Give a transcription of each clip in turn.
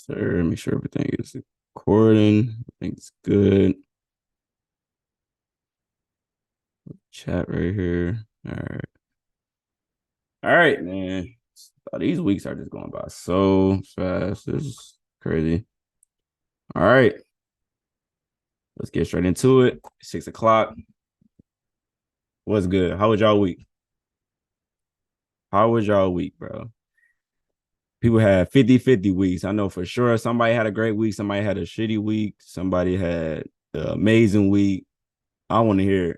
Sir, make sure everything is recording. Everything's good. Chat right here. All right. All right, man. These weeks are just going by so fast. This is crazy. All right. Let's get straight into it. 6 o'clock. What's good? How was y'all week? How was y'all week, bro? People had 50-50 weeks. I know for sure somebody had a great week. Somebody had a shitty week. Somebody had an amazing week. I want to hear it.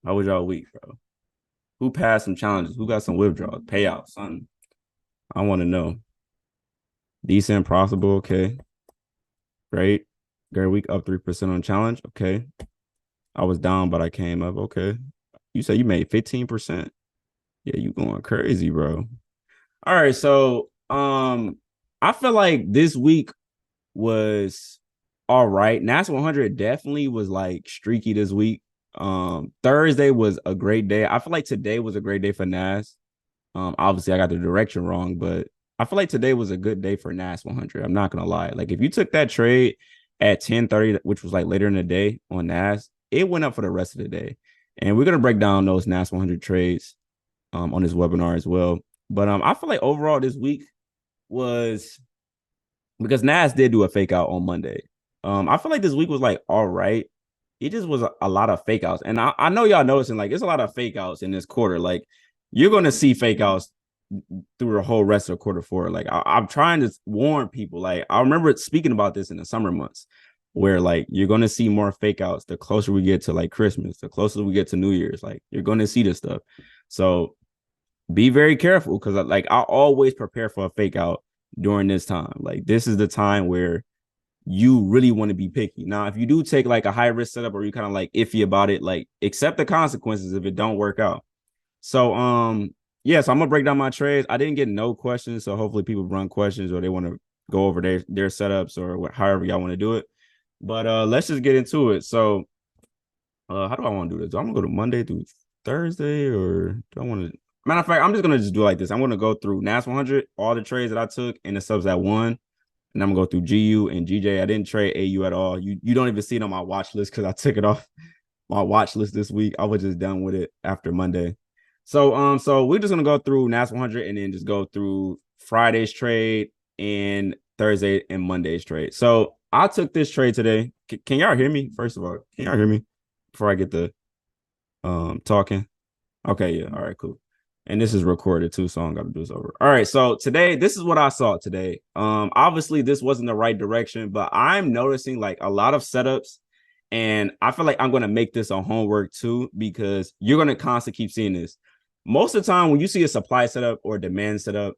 How was y'all week, bro? Who passed some challenges? Who got some withdrawals, payouts, something? I want to know. Decent, profitable, okay. Great. Great week, up 3% on challenge. Okay. I was down, but I came up. Okay. You said you made 15%. Yeah, you going crazy, bro. All right. So I feel like this week was all right. NAS 100 definitely was like streaky this week. Thursday was a great day. I feel like today was a great day for NAS. Obviously I got the direction wrong, but I feel like today was a good day for NAS 100. I'm not gonna lie. Like if you took that trade at 10:30, which was like later in the day on NAS, it went up for the rest of the day. And we're gonna break down those NAS 100 trades on this webinar as well. But I feel like overall this week was because NAS did do a fake out on Monday. I feel like this week was like all right. It just was a lot of fake outs. And I know y'all noticing like it's a lot of fake outs in this quarter. Like you're gonna see fake outs through the whole rest of quarter four. Like I'm trying to warn people. Like I remember speaking about this in the summer months, where like you're gonna see more fake outs the closer we get to like Christmas, the closer we get to New Year's. Like you're gonna see this stuff. So be very careful because like I always prepare for a fake out during this time. Like this is the time where you really want to be picky. Now, if you do take like a high risk setup or you kind of like iffy about it, like accept the consequences if it don't work out. So yeah, so I'm gonna break down my trades. I didn't get no questions, so hopefully people run questions or they want to go over their setups or however y'all want to do it. But let's just get into it. So how do I want to do this? Do I want to go to Monday through Thursday or do I want to matter of fact, I'm just gonna just do it like this. I'm gonna go through NAS 100, all the trades that I took and the subs that won. And I'm gonna go through GU and GJ. I didn't trade AU at all. You don't even see it on my watch list because I took it off my watch list this week. I was just done with it after Monday. So we're just gonna go through NAS 100 and then just go through Friday's trade and Thursday and Monday's trade. So I took this trade today. Can y'all hear me? First of all, can y'all hear me before I get the talking? Okay, yeah. All right, cool. And this is recorded too, so I don't got to do this over. All right, so today, this is what I saw today. Obviously, this wasn't the right direction, but I'm noticing like a lot of setups, and I feel like I'm gonna make this a homework too because you're gonna constantly keep seeing this. Most of the time, when you see a supply setup or demand setup,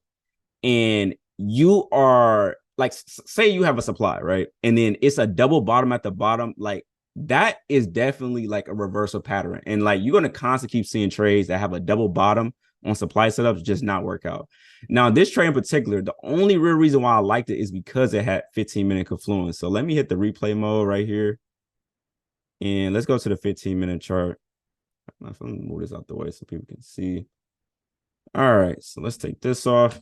and you are like, say you have a supply, right, and then it's a double bottom at the bottom, like that is definitely like a reversal pattern, and like you're gonna constantly keep seeing trades that have a double bottom on supply setups just not work out. Now, this trade in particular, the only real reason why I liked it is because it had 15-minute confluence. So let me hit the replay mode right here. And let's go to the 15-minute chart. I'm gonna move this out the way so people can see. All right, so let's take this off.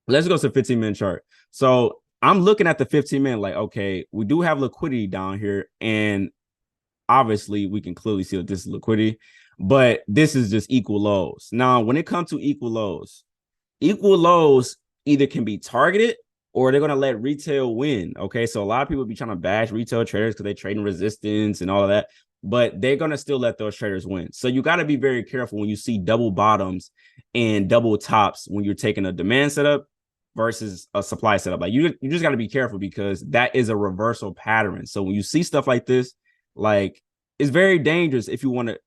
Let's go to the 15-minute chart. So I'm looking at the 15-minute, like, okay, we do have liquidity down here, and obviously we can clearly see that this is liquidity, but this is just equal lows. Now, when it comes to equal lows either can be targeted or they're going to let retail win. Okay. So a lot of people be trying to bash retail traders because they trade in resistance and all of that, but they're going to still let those traders win. So you got to be very careful when you see double bottoms and double tops when you're taking a demand setup versus a supply setup. Like you just got to be careful because that is a reversal pattern. So when you see stuff like this, like it's very dangerous if you want to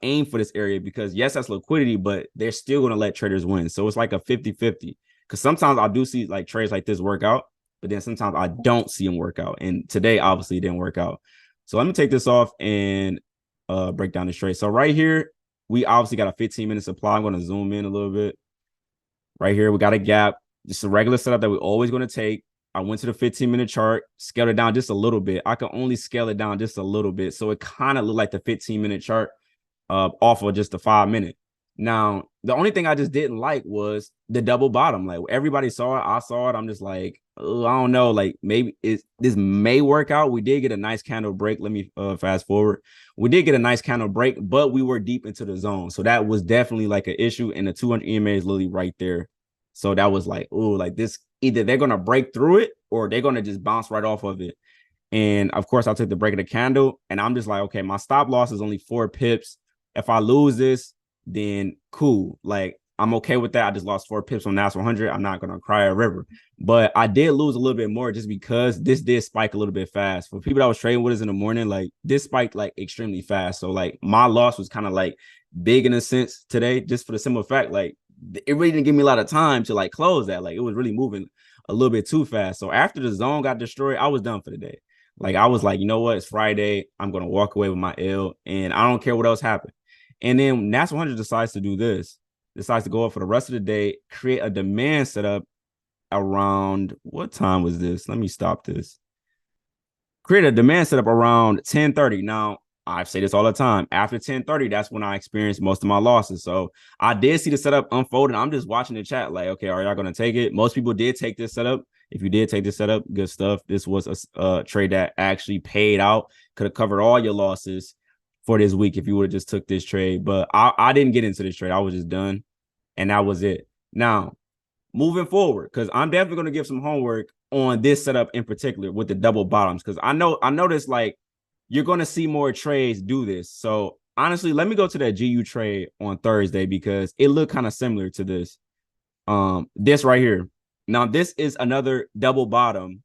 aim for this area because yes, that's liquidity, but they're still going to let traders win. So it's like a 50-50 because sometimes I do see like trades like this work out, but then sometimes I don't see them work out. And today, obviously, it didn't work out. So let me take this off and break down this trade. So right here, we obviously got a 15-minute supply. I'm going to zoom in a little bit. Right here, we got a gap. Just a regular setup that we're always going to take. I went to the 15-minute chart, scaled it down just a little bit. I can only scale it down just a little bit. So it kind of looked like the 15-minute chart off of just the 5-minute. Now, the only thing I just didn't like was the double bottom. Like everybody saw it, I saw it. I'm just like, oh, I don't know. Like maybe this may work out. We did get a nice candle break. Let me fast forward. We did get a nice candle break, but we were deep into the zone, so that was definitely like an issue. And the 200 EMA is literally right there, so that was like, oh, like this. Either they're gonna break through it or they're gonna just bounce right off of it. And of course, I took the break of the candle, and I'm just like, okay, my stop loss is only 4 pips. If I lose this, then cool. Like I'm okay with that. I just lost 4 pips on NAS 100. I'm not gonna cry a river, but I did lose a little bit more just because this did spike a little bit fast. For people that was trading with us in the morning, like this spiked like extremely fast. So like my loss was kind of like big in a sense today, just for the simple fact like it really didn't give me a lot of time to like close that. Like it was really moving a little bit too fast. So after the zone got destroyed, I was done for the day. Like I was like, you know what? It's Friday. I'm gonna walk away with my L, and I don't care what else happened. And then NAS 100 decides to do this, decides to go up for the rest of the day, create a demand setup around what time was this? Let me stop this. Create a demand setup around 10:30. Now, I say this all the time. After 10:30, that's when I experience most of my losses. So I did see the setup unfolding. I'm just watching the chat, like, okay, are y'all gonna take it? Most people did take this setup. If you did take this setup, good stuff. This was a trade that actually paid out. Could have covered all your losses for this week if you would have just took this trade. But I didn't get into this trade. I was just done, and that was it. Now, moving forward, because I'm definitely going to give some homework on this setup in particular with the double bottoms, because I noticed like you're going to see more trades do this. So honestly, let me go to that GU trade on Thursday because it looked kind of similar to this. This right here. Now, this is another double bottom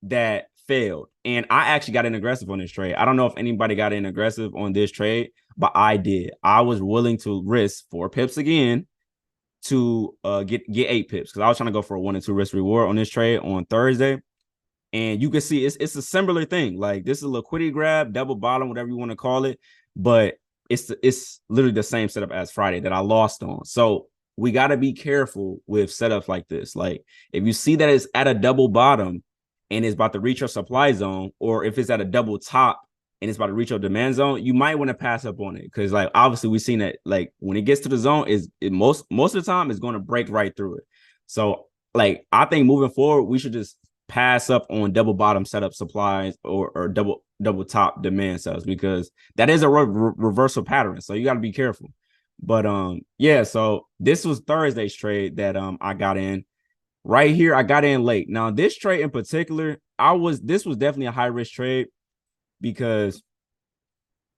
that failed. And I actually got in aggressive on this trade. I don't know if anybody got in aggressive on this trade, but I did. I was willing to risk 4 pips again to get 8 pips because I was trying to go for a 1 and 2 risk reward on this trade on Thursday. And you can see it's a similar thing. Like this is a liquidity grab, double bottom, whatever you want to call it, but it's literally the same setup as Friday that I lost on. So we got to be careful with setups like this. Like if you see that it's at a double bottom and it's about to reach your supply zone, or if it's at a double top and it's about to reach your demand zone, you might want to pass up on it because like obviously we've seen that like when it gets to the zone most of the time it's going to break right through it. So like I think moving forward we should just pass up on double bottom setup supplies or double top demand setups because that is a reversal pattern. So you got to be careful. But yeah, so this was Thursday's trade that I got in. Right here, I got in late. Now, this trade in particular, this was definitely a high risk trade because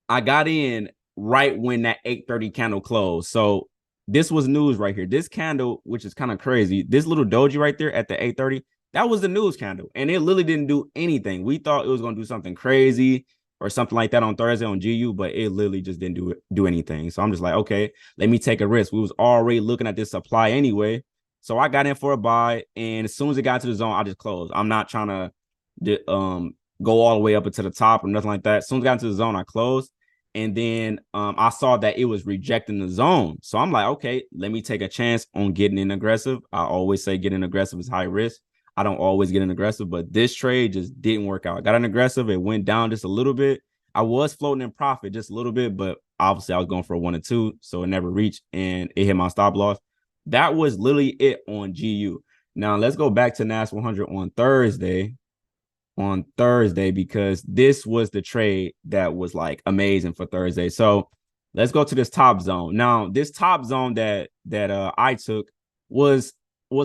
I got in right when that 8:30 candle closed. So this was news right here. This candle, which is kind of crazy, this little doji right there at the 8:30, that was the news candle. And it literally didn't do anything. We thought it was going to do something crazy or something like that on Thursday on GU, but it literally just didn't do anything. So I'm just like, okay, let me take a risk. We was already looking at this supply anyway. So I got in for a buy, and as soon as it got to the zone, I just closed. I'm not trying to go all the way up into the top or nothing like that. As soon as I got into the zone, I closed. And then I saw that it was rejecting the zone. So I'm like, okay, let me take a chance on getting in aggressive. I always say getting aggressive is high risk. I don't always get in aggressive, but this trade just didn't work out. I got an aggressive. It went down just a little bit. I was floating in profit just a little bit, but obviously I was going for a 1 and 2, so it never reached, and it hit my stop loss. That was literally it on GU. Now let's go back to NAS 100 on Thursday. Because this was the trade that was like amazing for Thursday. So let's go to this top zone. Now, this top zone that I took was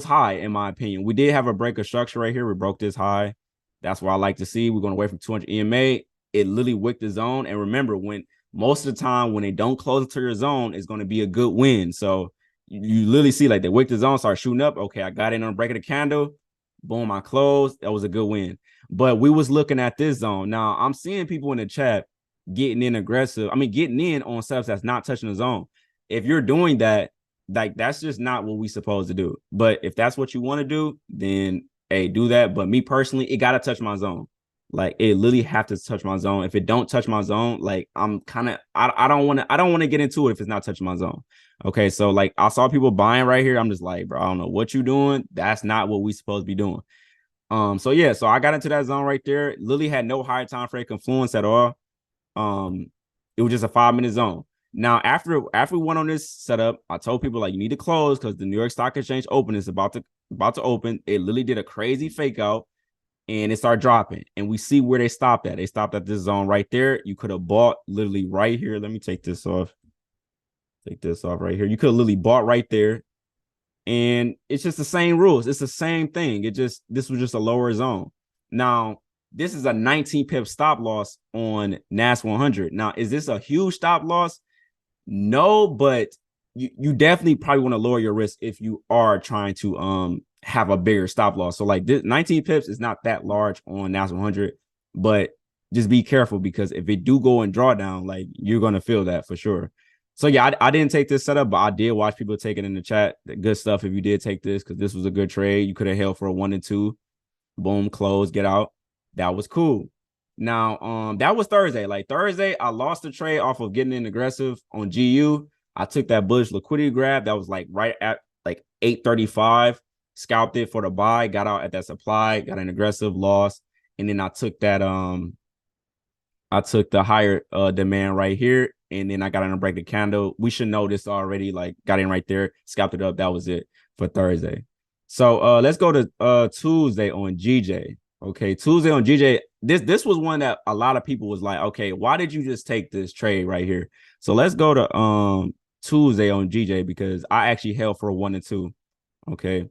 high in my opinion. We did have a break of structure right here. We broke this high. That's what I like to see. We're going away from 200 EMA. It literally wicked the zone. And remember, when most of the time when they don't close into your zone, it's going to be a good win. So you literally see like they wicked the zone, start shooting up. Okay, I got in on breaking the candle. Boom, I closed. That was a good win. But we was looking at this zone. Now I'm seeing people in the chat getting in aggressive. I mean, getting in on stuff that's not touching the zone. If you're doing that, like that's just not what we supposed to do. But if that's what you want to do, then hey, do that. But me personally, it gotta touch my zone. Like it literally have to touch my zone. If it don't touch my zone, like I'm kind of I don't want to get into it if it's not touching my zone. Okay, so like I saw people buying right here. I'm just like, bro, I don't know what you doing. That's not what we supposed to be doing. So yeah, so I got into that zone right there. Lily had no higher time frame confluence at all. It was just a 5-minute zone. Now, after we went on this setup, I told people like you need to close because the New York Stock Exchange open is about to open. It literally did a crazy fake out and it started dropping. And we see where they stopped at. They stopped at this zone right there. You could have bought literally right here. Let me take this off. Take this off right here. You could have literally bought right there. And it's just the same rules. It's the same thing. This was just a lower zone. Now, this is a 19 pip stop loss on NAS 100. Now, is this a huge stop loss? No, but you definitely probably want to lower your risk if you are trying to have a bigger stop loss. So like this 19 pips is not that large on NAS 100, but just be careful because if it do go and draw down, like you're gonna feel that for sure. So yeah, I didn't take this setup, but I did watch people take it in the chat. Good stuff if you did take this because this was a good trade. You could have held for a 1 and 2, boom, close, get out. That was cool. Now, that was Thursday. Like Thursday, I lost the trade off of getting in aggressive on GU. I took that bullish liquidity grab. That was like right at like 835. Scalped it for the buy, got out at that supply, got an aggressive loss. And then I took that I took the higher demand right here. And then I got in a break the candle. We should know this already. Like got in right there, scalped it up. That was it for Thursday. So let's go to Tuesday on GJ. Okay, Tuesday on GJ. This was one that a lot of people was like, okay, why did you just take this trade right here? So let's go to Tuesday on GJ because I actually held for a 1 and 2. Okay.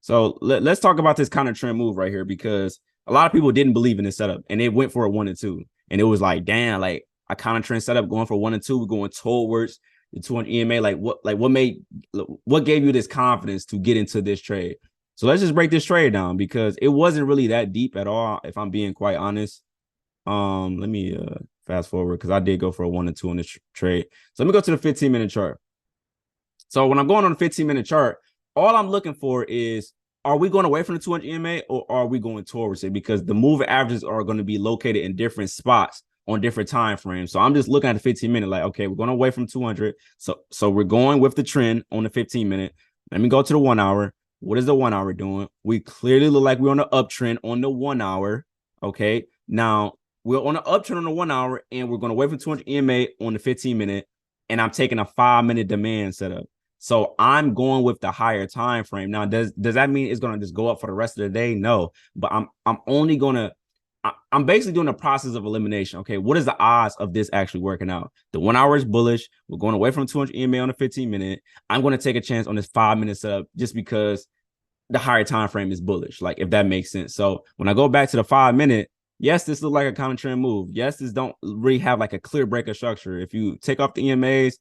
So let's talk about this kind of trend move right here because a lot of people didn't believe in this setup and it went for a 1 and 2. And it was like, damn, like a kind of trend setup going for 1 and 2. We're going towards the 200 EMA. What gave you this confidence to get into this trade? So let's just break this trade down because it wasn't really that deep at all, if I'm being quite honest. Let me fast forward because I did go for a 1 and 2 on this trade. So let me go to the 15-minute chart. So when I'm going on the 15-minute chart, all I'm looking for is, are we going away from the 200 EMA or are we going towards it? Because the moving averages are going to be located in different spots on different time frames. So I'm just looking at the 15-minute like, okay, we're going away from 200. So we're going with the trend on the 15-minute. Let me go to the 1 hour. What is the 1 hour doing? We clearly look like we're on the uptrend on the 1 hour. Okay. Now we're on the uptrend on the 1 hour and we're going to wait for 200 EMA on the 15-minute. And I'm taking a 5-minute demand setup. So I'm going with the higher time frame. Now, does that mean it's going to just go up for the rest of the day? No, but I'm basically doing the process of elimination. Okay, what is the odds of this actually working out? The 1 hour is bullish. We're going away from 200 EMA on the 15-minute. I'm going to take a chance on this 5-minute setup just because the higher time frame is bullish, like if that makes sense. So when I go back to the 5-minute, yes, this looks like a counter trend move. Yes, this don't really have like a clear breaker structure. If you take off the EMAs,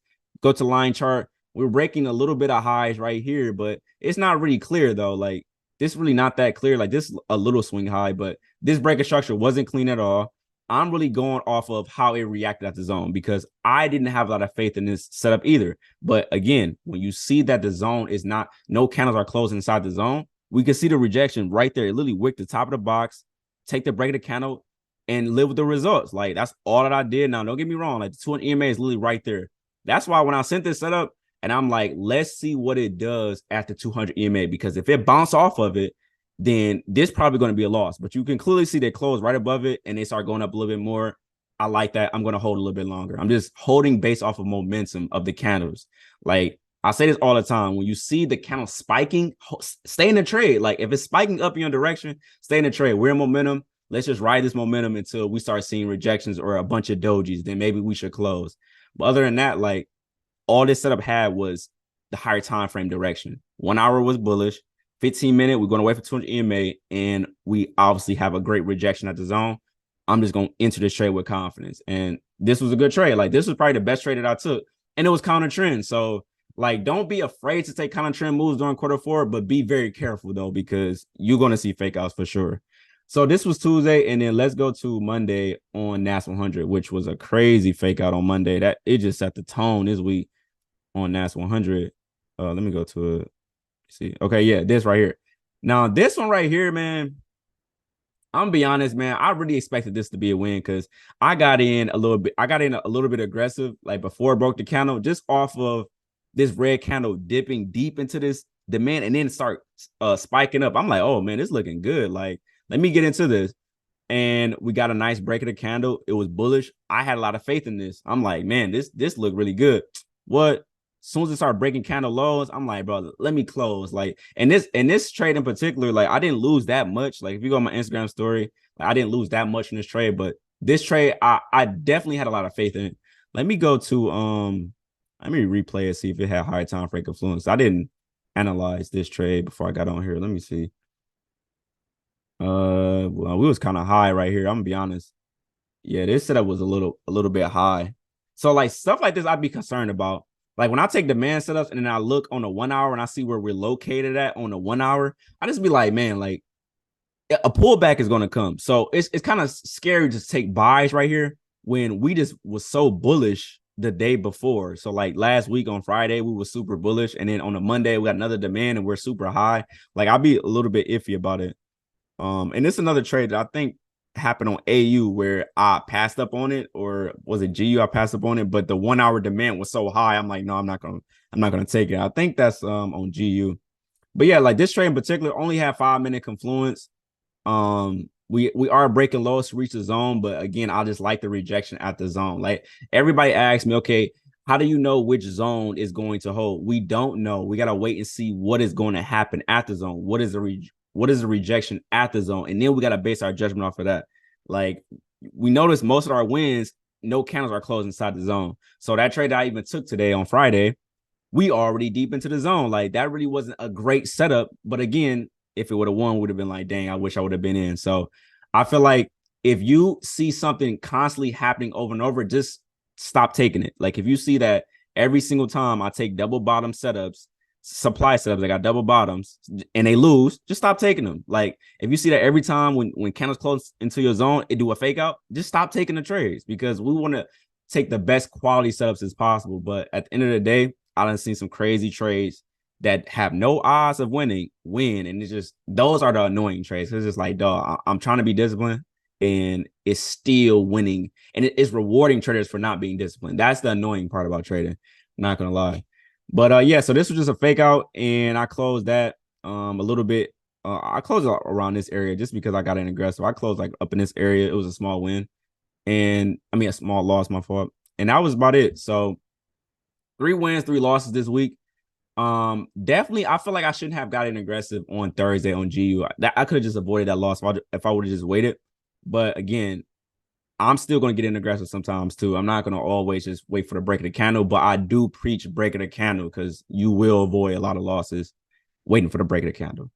go to line chart, we're breaking a little bit of highs right here, but it's not really clear though. Like this really not that clear. Like this a little swing high, but this breaker structure wasn't clean at all. I'm really going off of how it reacted at the zone because I didn't have a lot of faith in this setup either. But again, when you see that the zone is not, no candles are closing inside the zone, we can see the rejection right there. It literally wicked the top of the box, take the break of the candle, and live with the results. Like that's all that I did. Now, don't get me wrong. Like the 200 EMA is literally right there. That's why when I sent this setup, and I'm like, let's see what it does at the 200 EMA because if it bounce off of it, then this probably going to be a loss. But you can clearly see they close right above it and they start going up a little bit more. I like that. I'm going to hold a little bit longer. I'm just holding based off of momentum of the candles. Like I say this all the time. When you see the candle spiking, stay in the trade. Like if it's spiking up in your direction, stay in the trade. We're in momentum. Let's just ride this momentum until we start seeing rejections or a bunch of dojis. Then maybe we should close. But other than that, like all this setup had was the higher time frame direction. 1 hour was bullish. 15-minute, we're going to wait for 200 EMA, and we obviously have a great rejection at the zone. I'm just going to enter this trade with confidence. And this was a good trade. Like, this was probably the best trade that I took. And it was counter trend. So, like, don't be afraid to take counter trend moves during quarter four, but be very careful, though, because you're going to see fake outs for sure. So this was Tuesday, and then let's go to Monday on NAS 100, which was a crazy fake out on Monday. That it just set the tone this week on NAS 100. Let me go to it. See, okay, yeah, this right here. Now, this one right here, man, I'm gonna be honest, man. I really expected this to be a win because I got in a little bit. I got in a little bit aggressive, like before it broke the candle, just off of this red candle dipping deep into this demand and then start spiking up. I'm like, oh man, it's looking good. Like, let me get into this. and we got a nice break of the candle. It was bullish. I had a lot of faith in this. I'm like, man, this looked really good. What? As soon as it started breaking candle lows, I'm like, bro, let me close. Like, and this trade in particular, like, I didn't lose that much. Like, if you go on my Instagram story, like, I didn't lose that much in this trade, but this trade, I definitely had a lot of faith in it. Let me go to let me replay it, see if it had higher time frame influence. I didn't analyze this trade before I got on here. Let me see. Well, we was kind of high right here. I'm gonna be honest. Yeah, this setup was a little bit high. So like stuff like this, I'd be concerned about. Like when I take demand setups and then I look on the 1 hour and I see where we're located at on the 1 hour, I just be like, man, like a pullback is gonna come. So it's kind of scary to take buys right here when we just was so bullish the day before. So like last week on Friday, we were super bullish, and then on a Monday we got another demand and we're super high. Like I'll be a little bit iffy about it. And it's another trade that I think happened on AU where I passed up on it, or was it GU? I passed up on it, but the 1 hour demand was so high. I'm like, no, I'm not gonna take it. I think that's on GU. But yeah, like this trade in particular only had 5-minute confluence. We are breaking lows to reach the zone, but again, I just like the rejection at the zone. Like everybody asks me, okay, how do you know which zone is going to hold? We don't know. We gotta wait and see what is going to happen at the zone. What is the rejection at the zone, and then we gotta base our judgment off of that. Like we noticed most of our wins, no candles are closed inside the zone. So that trade that I even took today on Friday, we already deep into the zone. Like that really wasn't a great setup, but again, if it would have won, would have been like, dang, I wish I would have been in. So I feel like if you see something constantly happening over and over, just stop taking it. Like if you see that every single time I take double bottom setups, supply setups, I got double bottoms and they lose, just stop taking them. Like if you see that every time when candles close into your zone, it do a fake out, just stop taking the trades, because we want to take the best quality setups as possible. But at the end of the day, I done seen some crazy trades that have no odds of winning win, and it's just those are the annoying trades. It's just like, dog, I'm trying to be disciplined and it's still winning, and it's rewarding traders for not being disciplined. That's the annoying part about trading, not gonna lie. But yeah, so this was just a fake out, and I closed that a little bit. I closed around this area just because I got in aggressive. I closed like up in this area. It was a small win, and I mean a small loss, my fault. And that was about it. So 3 wins, 3 losses this week. Definitely, I feel like I shouldn't have gotten aggressive on Thursday on GU. I could have just avoided that loss if I would have just waited. But again, I'm still going to get in aggressive sometimes too. I'm not going to always just wait for the break of the candle, but I do preach break of the candle because you will avoid a lot of losses waiting for the break of the candle.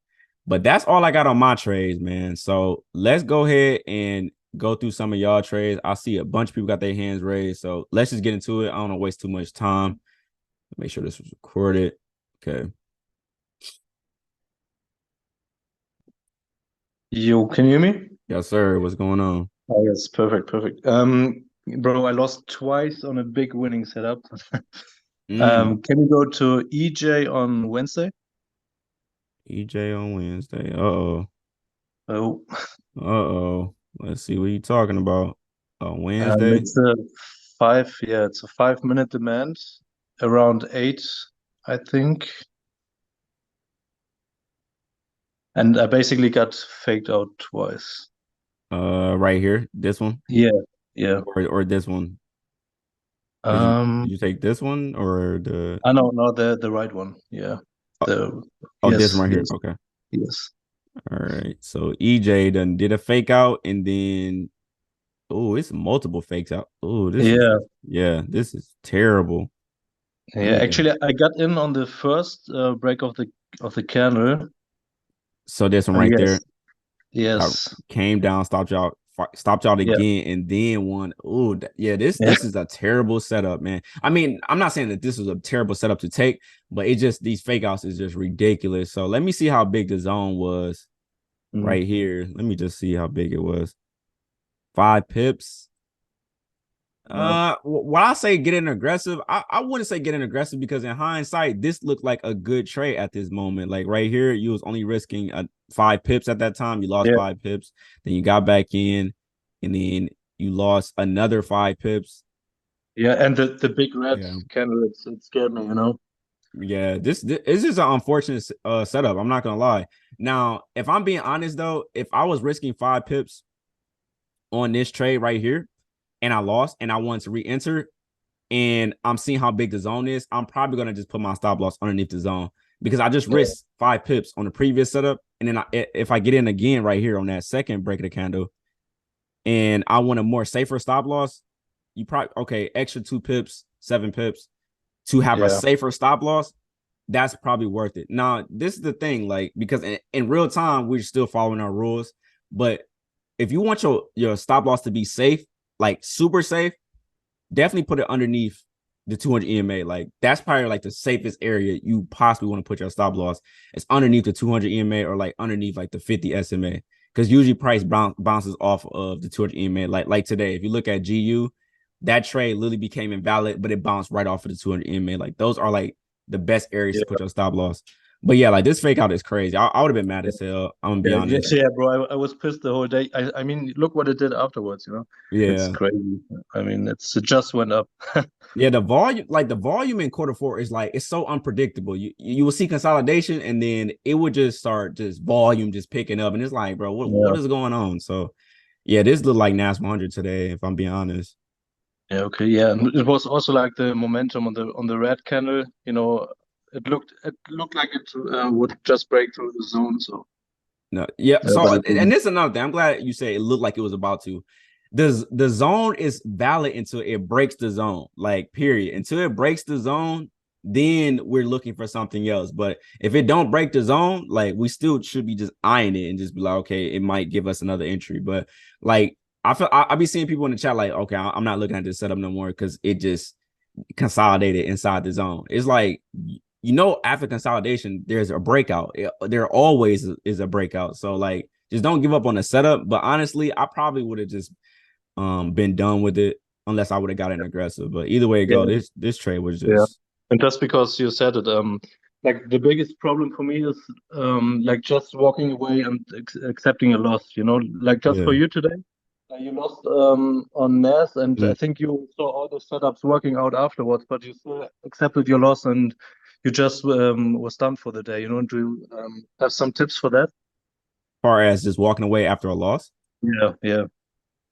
But that's all I got on my trades, man. So let's go ahead and go through some of y'all trades. I see a bunch of people got their hands raised. So let's just get into it. I don't want to waste too much time. Make sure this was recorded. Okay. Yo, can you hear me? Yes, sir. What's going on? Oh, yes, perfect, perfect. Bro, I lost twice on a big winning setup. Can we go to EJ on Wednesday? EJ on Wednesday. Uh-oh. Oh, Uh-oh. Let's see what you talking about. On Wednesday. it's it's a 5-minute demand around 8, I think. And I basically got faked out twice. Right here. This one. Yeah, yeah. Or this one. Did you take this one or the I know, no, the right one. Yeah. The this one yes, right here? yes, Okay. yes. All right. So EJ done did a fake out, and then it's multiple fakes out. Yeah, This is terrible. Let yeah. me just Actually, I got in on the first break of the candle. so this one right there. Yes, yes, Came down, stopped y'all yeah, again, and then won. Yeah, this yeah. this is a terrible setup, man. I mean, I'm not saying that this was a terrible setup to take, but it just these fake outs is just ridiculous. So let me see how big the zone was Mm. right here. Let me just see how big it was. 5 pips. No. When I say getting aggressive, I wouldn't say getting aggressive, because in hindsight, this looked like a good trade at this moment. Like right here, you was only risking 5 pips at that time. You lost Yeah, 5 pips, then you got back in, and then you lost another 5 pips. yeah. And the big red Yeah, candle, it scared me, you know. yeah. This is just an unfortunate setup. I'm not gonna lie. Now, if I'm being honest though, if I was risking 5 pips, on this trade right here and I lost and I wanted to re-enter and I'm seeing how big the zone is, I'm probably going to just put my stop loss underneath the zone because I just risked 5 pips on the previous setup. And then if I get in again right here on that second break of the candle and I want a more safer stop loss, you probably, okay, extra 2 pips, 7 pips to have a safer stop loss. That's probably worth it. Now, this is the thing, like, because in real time, we're still following our rules. But if you want your stop loss to be safe, like super safe, definitely put it underneath the 200 EMA. Like, that's probably like the safest area you possibly want to put your stop loss. It's underneath the 200 EMA or like underneath like the 50 SMA. Because usually price bounces off of the 200 EMA. Like today, if you look at GU, that trade literally became invalid, but it bounced right off of the 200 EMA. Like, those are like the best areas to put your stop loss. But yeah, like this fake out is crazy. I would have been mad as hell. I'm gonna be honest. Yeah, bro. I was pissed the whole day. I mean, look what it did afterwards. It's Yeah. crazy. I mean, it just went up. Yeah, the volume in quarter four is like it's so unpredictable. You will see consolidation and then it would just start just volume just picking up. And it's like, bro, what is going on? So yeah, this looked like NAS 100 today, if I'm being honest. Yeah, okay, yeah. And it was also like the momentum on the red candle, it looked like it would just break through the zone. So No, yeah. but So it and didn't. this is another thing. I'm glad you say it looked like it was about to. The zone is valid until it breaks the zone, like period. Until it breaks the zone, then we're looking for something else. But if it don't break the zone, like we still should be just eyeing it and just be like, okay, it might give us another entry. But like I be seeing people in the chat like, okay, I'm not looking at this setup no more because it just consolidated inside the zone. It's like after consolidation, there's a breakout. There always is a breakout. So like, just don't give up on the setup. But honestly, I probably would have just been done with it unless I would have gotten aggressive. But either way it Yeah, go, this trade was yeah. just And just because you said it, like the biggest problem for me is like just walking away and accepting a loss. Like just for yeah. you today, you lost on NAS, and I think you saw all the setups working out afterwards, but you still accepted your loss and you just was done for the day. Do you have some tips for that? Far as just walking away after a loss. Yeah, yeah,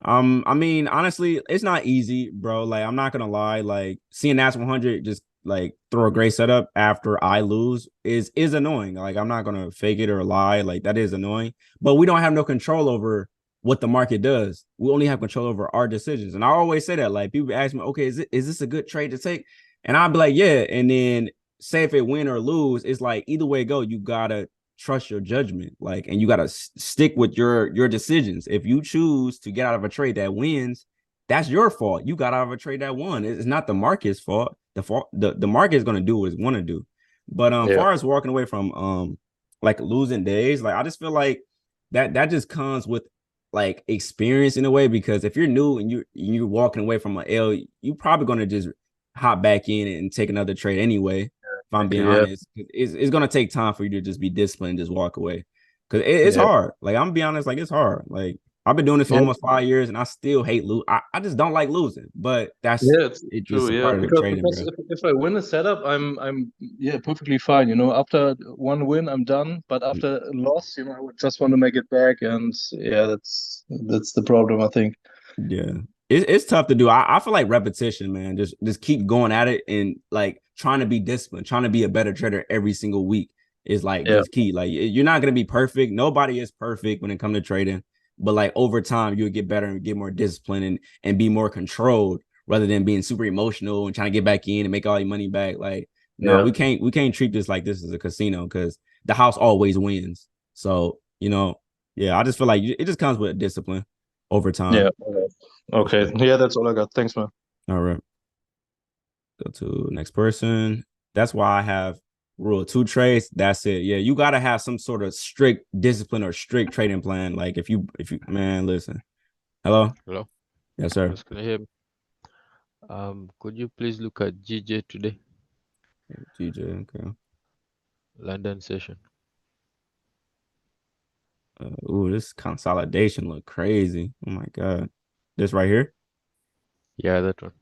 I mean, honestly, it's not easy, bro. Like, I'm not gonna lie. Like, seeing NAS 100 just like throw a great setup after I lose is annoying. Like, I'm not gonna fake it or lie. Like, that is annoying. But we don't have no control over what the market does. We only have control over our decisions. And I always say that. Like, people ask me, okay, is this a good trade to take? And I'll be like, yeah. And then say if it win or lose, it's like either way it go, you gotta trust your judgment, like, and you got to stick with your decisions. If you choose to get out of a trade that wins, that's your fault. You got out of a trade that won. It's not the market's fault. The market is going to do what it's want to do. But yeah, far as walking away from like losing days, like I just feel like that just comes with like experience in a way, because if you're new and you're walking away from an L, you probably going to just hop back in and take another trade anyway. If I'm being exactly. Yeah, honest, it's gonna take time for you to just be disciplined, just walk away, because it's yeah, hard. Like, I'm gonna be honest, like it's hard. Like, I've been doing this for yeah. almost 5 years, and I still hate lose. I just don't like losing, but Yeah, it's it's true. just a Yeah, part of the trading, because bro. if I win a setup, I'm yeah perfectly fine. After one win, I'm done. But after a loss, I would just want to make it back, and yeah, that's the problem, I think. Yeah, it's tough to do. I feel like repetition, man. Just keep going at it and like trying to be disciplined, trying to be a better trader every single week is like Yeah, just key. Like, you're not gonna be perfect. Nobody is perfect when it comes to trading, but like over time you'll get better and get more disciplined and be more controlled rather than being super emotional and trying to get back in and make all your money back. Like, no, yeah, we can't treat this like this is a casino because the house always wins. So yeah, I just feel like it just comes with discipline over time. yeah. For Okay, sure. yeah, that's all I got. Thanks, man. All right. Go to next person. That's why I have rule 2 trades. That's it. Yeah, you gotta have some sort of strict discipline or strict trading plan. Like, if you man, listen. Hello? Hello, Yes, sir. yes, can you hear me? Could you please look at GJ today, GJ. Okay. London session? Ooh, this consolidation look crazy. Oh my god. This right here. Yeah, that one.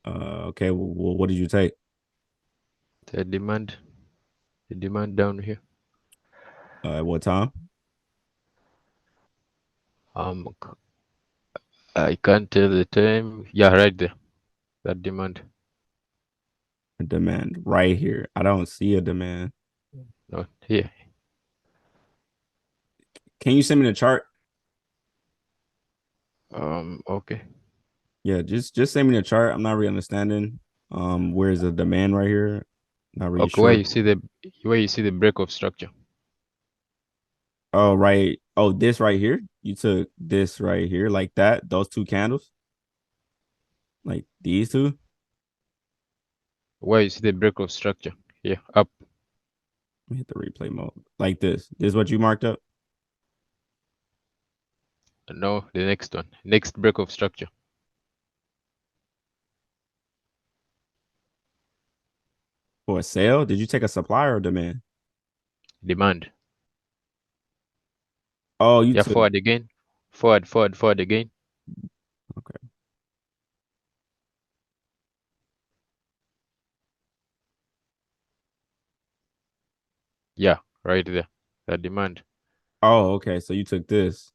Okay. Well, what did you take? The demand, the demand down here. At what time? Um, I can't tell the time. Yeah, right there. That demand. A demand right here. I don't see a demand. No, here. Can you send me the chart? Okay. Yeah, just send me the chart. I'm not really understanding. Where's the demand right here? Not really Okay, where sure. you see the break of structure. Oh, right. Oh, this right here. You took this right here, like that. Those two candles, like these two. Where you see the break of structure. Here, up. Let me hit the replay mode, like this. This is what you marked up No, the next one. Next break of structure. for a sale. Did you take a supply or demand? Demand. Oh, you Yeah, took. forward again. Forward again. Okay. Yeah, right there. That demand. Oh, okay. So you took this.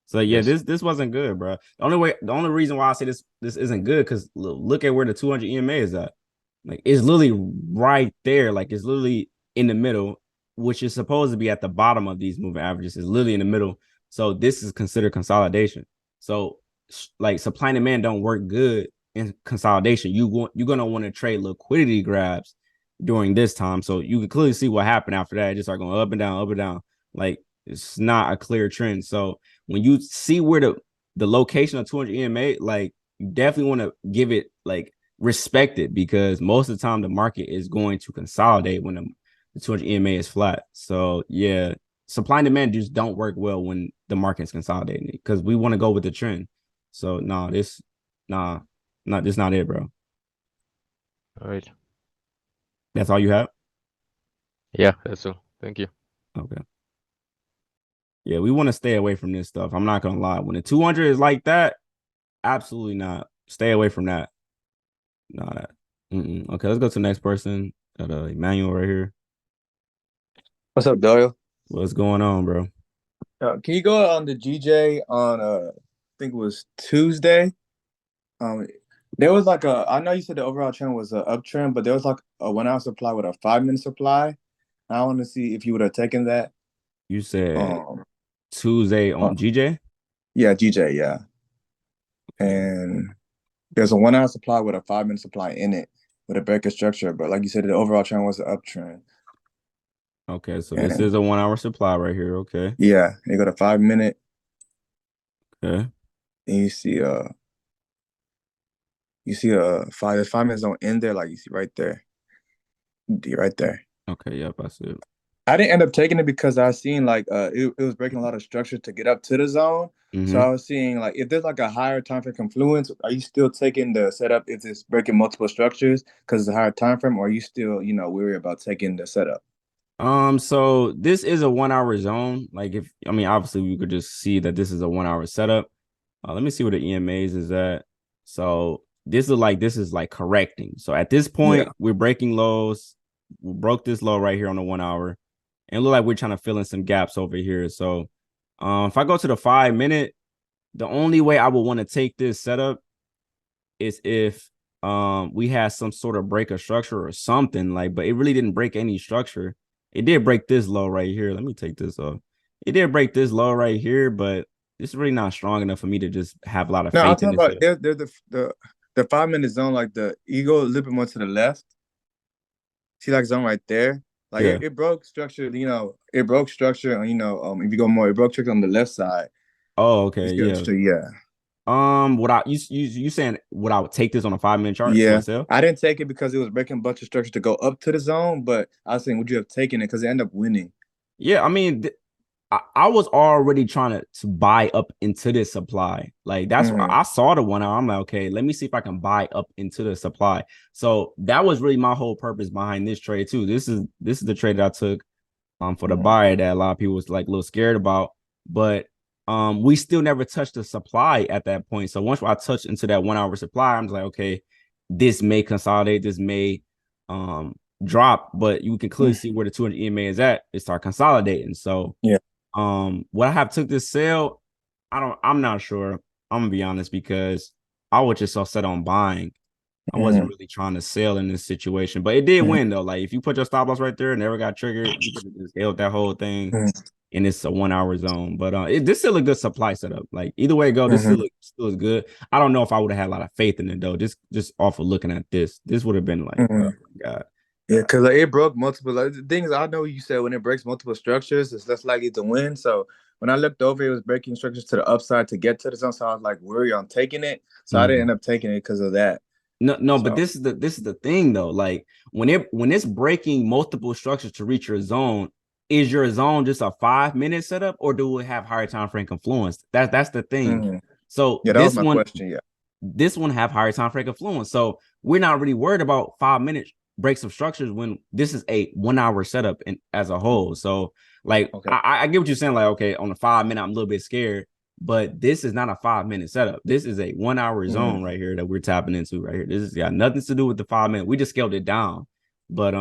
So yeah, Yes. this wasn't good, bro. The only reason why I say this isn't good because look at where the 200 EMA is at. Like it's literally right there. Like it's literally in the middle, which is supposed to be at the bottom of these moving averages. Is literally in the middle. So this is considered consolidation. So like supply and demand don't work good in consolidation. You're gonna want to trade liquidity grabs during this time. So you can clearly see what happened after that. It just start going up and down, up and down. Like it's not a clear trend. So when you see where the location of 200 EMA, like you definitely want to give it like respect it because most of the time the market is going to consolidate when the 200 EMA is flat. So yeah, supply and demand just don't work well when the market's consolidating because we want to go with the trend. So this not it, bro. All right. That's all you have. Yeah, that's all. Thank you. Okay. Yeah, we want to stay away from this stuff. I'm not gonna lie. When the 200 is like that, absolutely not. Stay away from that. No, that. Okay, let's go to the next person. Got Emmanuel right here. What's up, Doyle? What's going on, bro? Can you go on the GJ on I think it was Tuesday? Um, there was like I know you said the overall trend was an uptrend, but there was like a 1 hour supply with a 5 minute supply. I want to see if you would have taken that. You said Um, Tuesday uh, on GJ? yeah, GJ, yeah. Okay. And there's a 1 hour supply with a 5 minute supply in it with a breaker structure, but like you said, the overall trend was an uptrend. Okay, so this And is a 1 hour supply right here. Okay. yeah, you got a 5 minute, Okay. and you see a five. The 5 minutes don't end there, like you see right there, right there. Okay. Yep, I see it. I didn't end up taking it because I seen like it was breaking a lot of structure to get up to the zone. So I Mm-hmm. was seeing like if there's like a higher time frame confluence, are you still taking the setup if it's breaking multiple structures because it's a higher time frame, or are you still weary about taking the setup? So this is a 1 hour zone. Like obviously we could just see that this is a 1 hour setup. Let me see what the EMAs is at. So this is like correcting. So at this Yeah. point, we're breaking lows. We broke this low right here on the 1 hour. And look like we're trying to fill in some gaps over here. So if I go to the 5 minute, the only way I would want to take this setup is if we had some sort of break of structure or something like, but it really didn't break any structure. It did break this low right here. Let me take this off. It did break this low right here, but it's really not strong enough for me to just have a lot of No, I'm faith in talking this about setup. there's the 5 minute zone, like the ego a little bit more to the left. See like zone right there. Like Yeah. it broke structure, it broke structure, if you go more, it broke structure on the left side. Oh, You okay. see Yeah. so yeah. Would I you saying would I take this on a 5 minute chart for a Yeah, sale? I didn't take it because it was breaking a bunch of structure to go up to the zone, but I was saying, would you have taken it because they end up winning? Yeah, I was already trying to buy up into this supply. Like that's why Mm-hmm. I saw the 1 hour. I'm like, okay, let me see if I can buy up into the supply. So that was really my whole purpose behind this trade too. This is the trade that I took for the Mm-hmm. buyer that a lot of people was like a little scared about. But we still never touched the supply at that point. So once I touched into that 1 hour supply, I'm just like, okay, this may consolidate, this may drop, but you can clearly see where the 200 EMA is at. It start consolidating. So Yeah. what I have took this sale, I'm not sure. I'm gonna be honest because I was just so set on buying. I wasn't really trying to sell in this situation, but it did win though. Like if you put your stop loss right there, never got triggered, you could have just held that whole thing, and it's a 1 hour zone. But this still a good supply setup. Like either way it go, this still is good. I don't know if I would have had a lot of faith in it though. Just off of looking at this would have been like, oh my god. Yeah, because like, it broke multiple. Like, the things I know you said when it breaks multiple structures, it's less likely to win. So when I looked over, it was breaking structures to the upside to get to the zone. So I was like worried on taking it. So I didn't end up taking it because of that. No, but this is the thing though. Like when it's breaking multiple structures to reach your zone, is your zone just a 5-minute setup, or do it have higher time frame confluence? That's the thing. So yeah, that was my question. Yeah, this one have higher time frame confluence. So we're not really worried about 5-minute breaks of structures when this is a 1 hour setup as a whole. So like I get what you're saying. Like okay, on the 5-minute, I'm a little bit scared. But this is not a 5-minute setup. This is a 1 hour zone right here that we're tapping into right here. This has got nothing to do with the 5-minute. We just scaled it down. But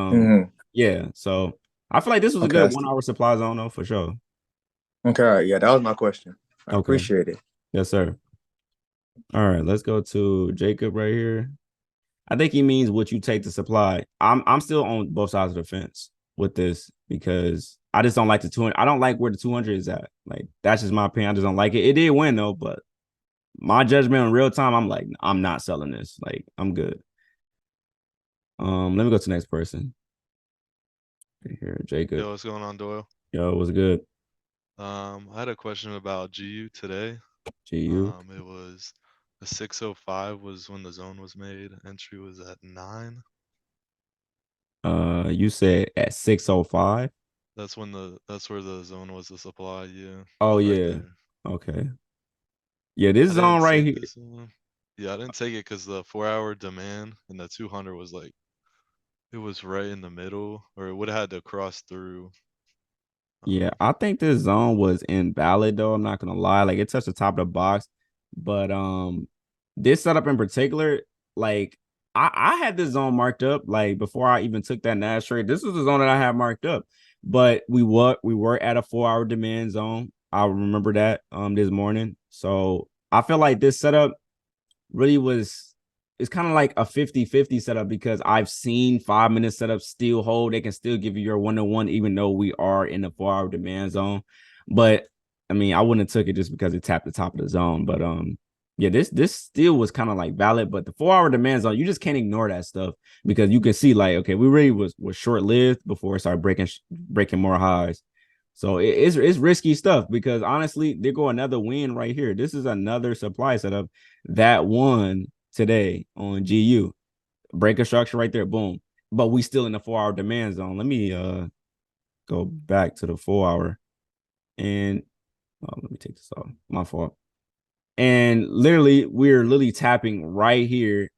yeah. So I feel like this was a good 1 hour supply zone though, for sure. Okay, yeah, that was my question. I appreciate it. Yes, sir. All right, let's go to Jacob right here. I think he means would you take the supply? I'm still on both sides of the fence with this because I just don't like the 200. I don't like where the 200 is at. Like, that's just my opinion. I just don't like it. It did win, though, but my judgment in real time, I'm like, I'm not selling this. Like, I'm good. Let me go to the next person. Here, Jacob. Yo, what's going on, Doyle? Yo, what's good? I had a question about GU today. GU? It was a 605 was when the zone was made. Entry was at 9. You said at 605? That's where the zone was the supply, yeah. Oh, right yeah. There. Okay. Yeah, this zone right here. Yeah, I didn't take it because the 4 hour demand and the 200 was like, it was right in the middle, or it would have had to cross through. Yeah, I think this zone was invalid though. I'm not gonna lie. Like it touched the top of the box. But this setup in particular, like I had this zone marked up like before I even took that Nash trade. This was the zone that I had marked up. But we were at a 4 hour demand zone. I remember that this morning. So I feel like this setup really it's kind of like a 50-50 setup because I've seen 5-minute setups still hold. They can still give you your 1-to-1, even though we are in the 4 hour demand zone. But I mean, I wouldn't have took it just because it tapped the top of the zone. But yeah, this still was kind of like valid. But the 4 hour demand zone, you just can't ignore that stuff because you can see like, okay, we really was short lived before it started breaking more highs. So it's risky stuff because honestly, there go another win right here. This is another supply setup that won today on GU. Break a structure right there, boom. But we still in the 4 hour demand zone. Let me go back to the 4 hour and let me take this off. My fault. And literally, we're literally tapping right here.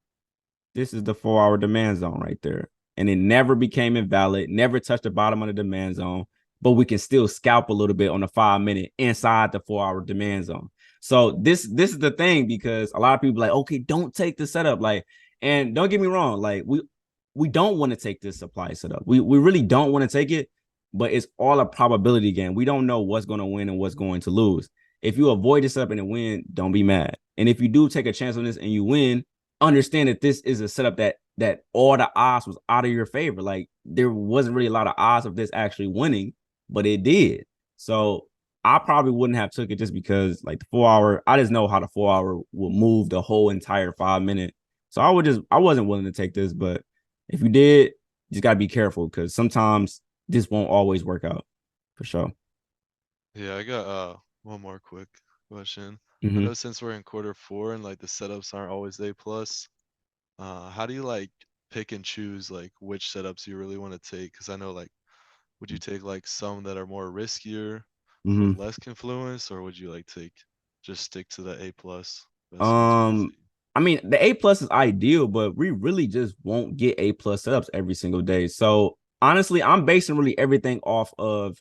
This is the 4 hour demand zone right there. And it never became invalid, never touched the bottom of the demand zone, but we can still scalp a little bit on the 5-minute inside the 4 hour demand zone. So this is the thing because a lot of people are like, okay, don't take the setup. Like, and don't get me wrong, like we don't want to take this supply setup. We really don't want to take it, but it's all a probability game. We don't know what's going to win and what's going to lose. If you avoid this setup and it win, don't be mad. And if you do take a chance on this and you win, understand that this is a setup that all the odds was out of your favor. Like there wasn't really a lot of odds of this actually winning, but it did. So I probably wouldn't have took it just because like the 4 hour, I just know how the 4 hour will move the whole entire 5-minute. So I wasn't willing to take this, but if you did, you just got to be careful because sometimes this won't always work out for sure. Yeah, I got one more quick question. I know since we're in Q4 and like the setups aren't always A+, how do you like pick and choose like which setups you really want to take? Because I know like, would you take like some that are more riskier with less confluence, or would you like just stick to the A+? I mean, the A+ is ideal, but we really just won't get A+ setups every single day. So honestly, I'm basing really everything off of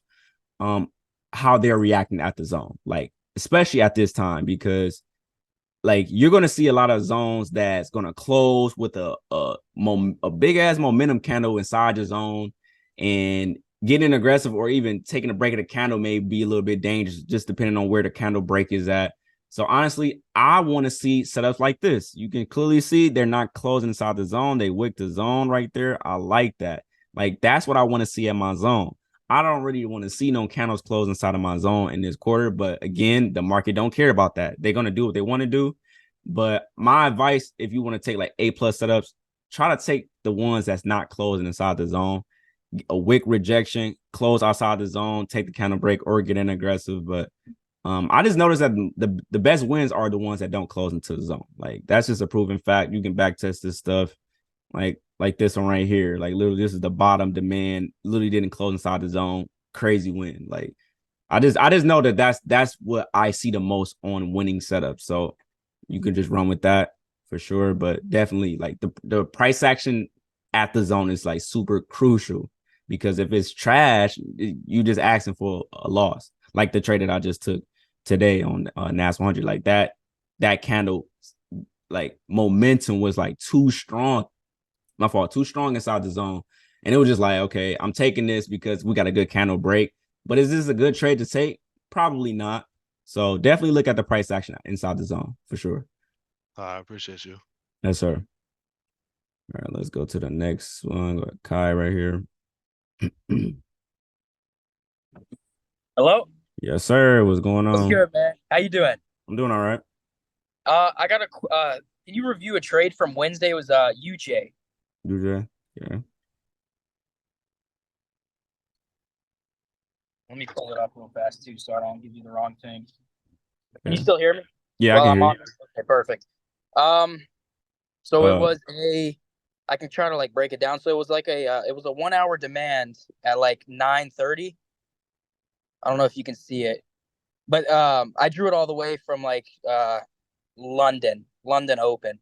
how they're reacting at the zone, like especially at this time, because like you're gonna see a lot of zones that's gonna close with a big ass momentum candle inside your zone, and getting aggressive or even taking a break of the candle may be a little bit dangerous, just depending on where the candle break is at. So honestly, I want to see setups like this. You can clearly see they're not closing inside the zone. They wick the zone right there. I like that. Like, that's what I want to see at my zone. I don't really want to see no candles close inside of my zone in this quarter. But again, the market don't care about that. They're going to do what they want to do. But my advice, if you want to take like A+ setups, try to take the ones that's not closing inside the zone. A wick rejection, close outside the zone, take the candle break, or get in aggressive. But I just noticed that the best wins are the ones that don't close into the zone. Like, that's just a proven fact. You can back test this stuff. Like this one right here. Like, literally, this is the bottom demand. Literally didn't close inside the zone. Crazy win. Like, I just know that that's what I see the most on winning setups. So you can just run with that for sure. But definitely, like, the price action at the zone is like super crucial, because if it's trash, you just asking for a loss. Like the trade that I just took today on NAS 100, like that candle, like, momentum was like too strong. My fault, too strong inside the zone. And it was just like, okay, I'm taking this because we got a good candle break. But is this a good trade to take? Probably not. So definitely look at the price action inside the zone for sure. I appreciate you. Yes, sir. All right, let's go to the next one. Got Kai right here. Hello? Yes, sir. What's going on? What's good, man? How you doing? I'm doing all right. I got can you review a trade from Wednesday? It was UJ. UJ? Yeah. Let me pull it up real fast too, so I don't give you the wrong thing. Can Yeah. you still hear me? Yeah, I can hear you. Okay, perfect. So it was I can try to like break it down. So it was like it was a 1 hour demand at like 9:30. I don't know if you can see it, but I drew it all the way from like London Open.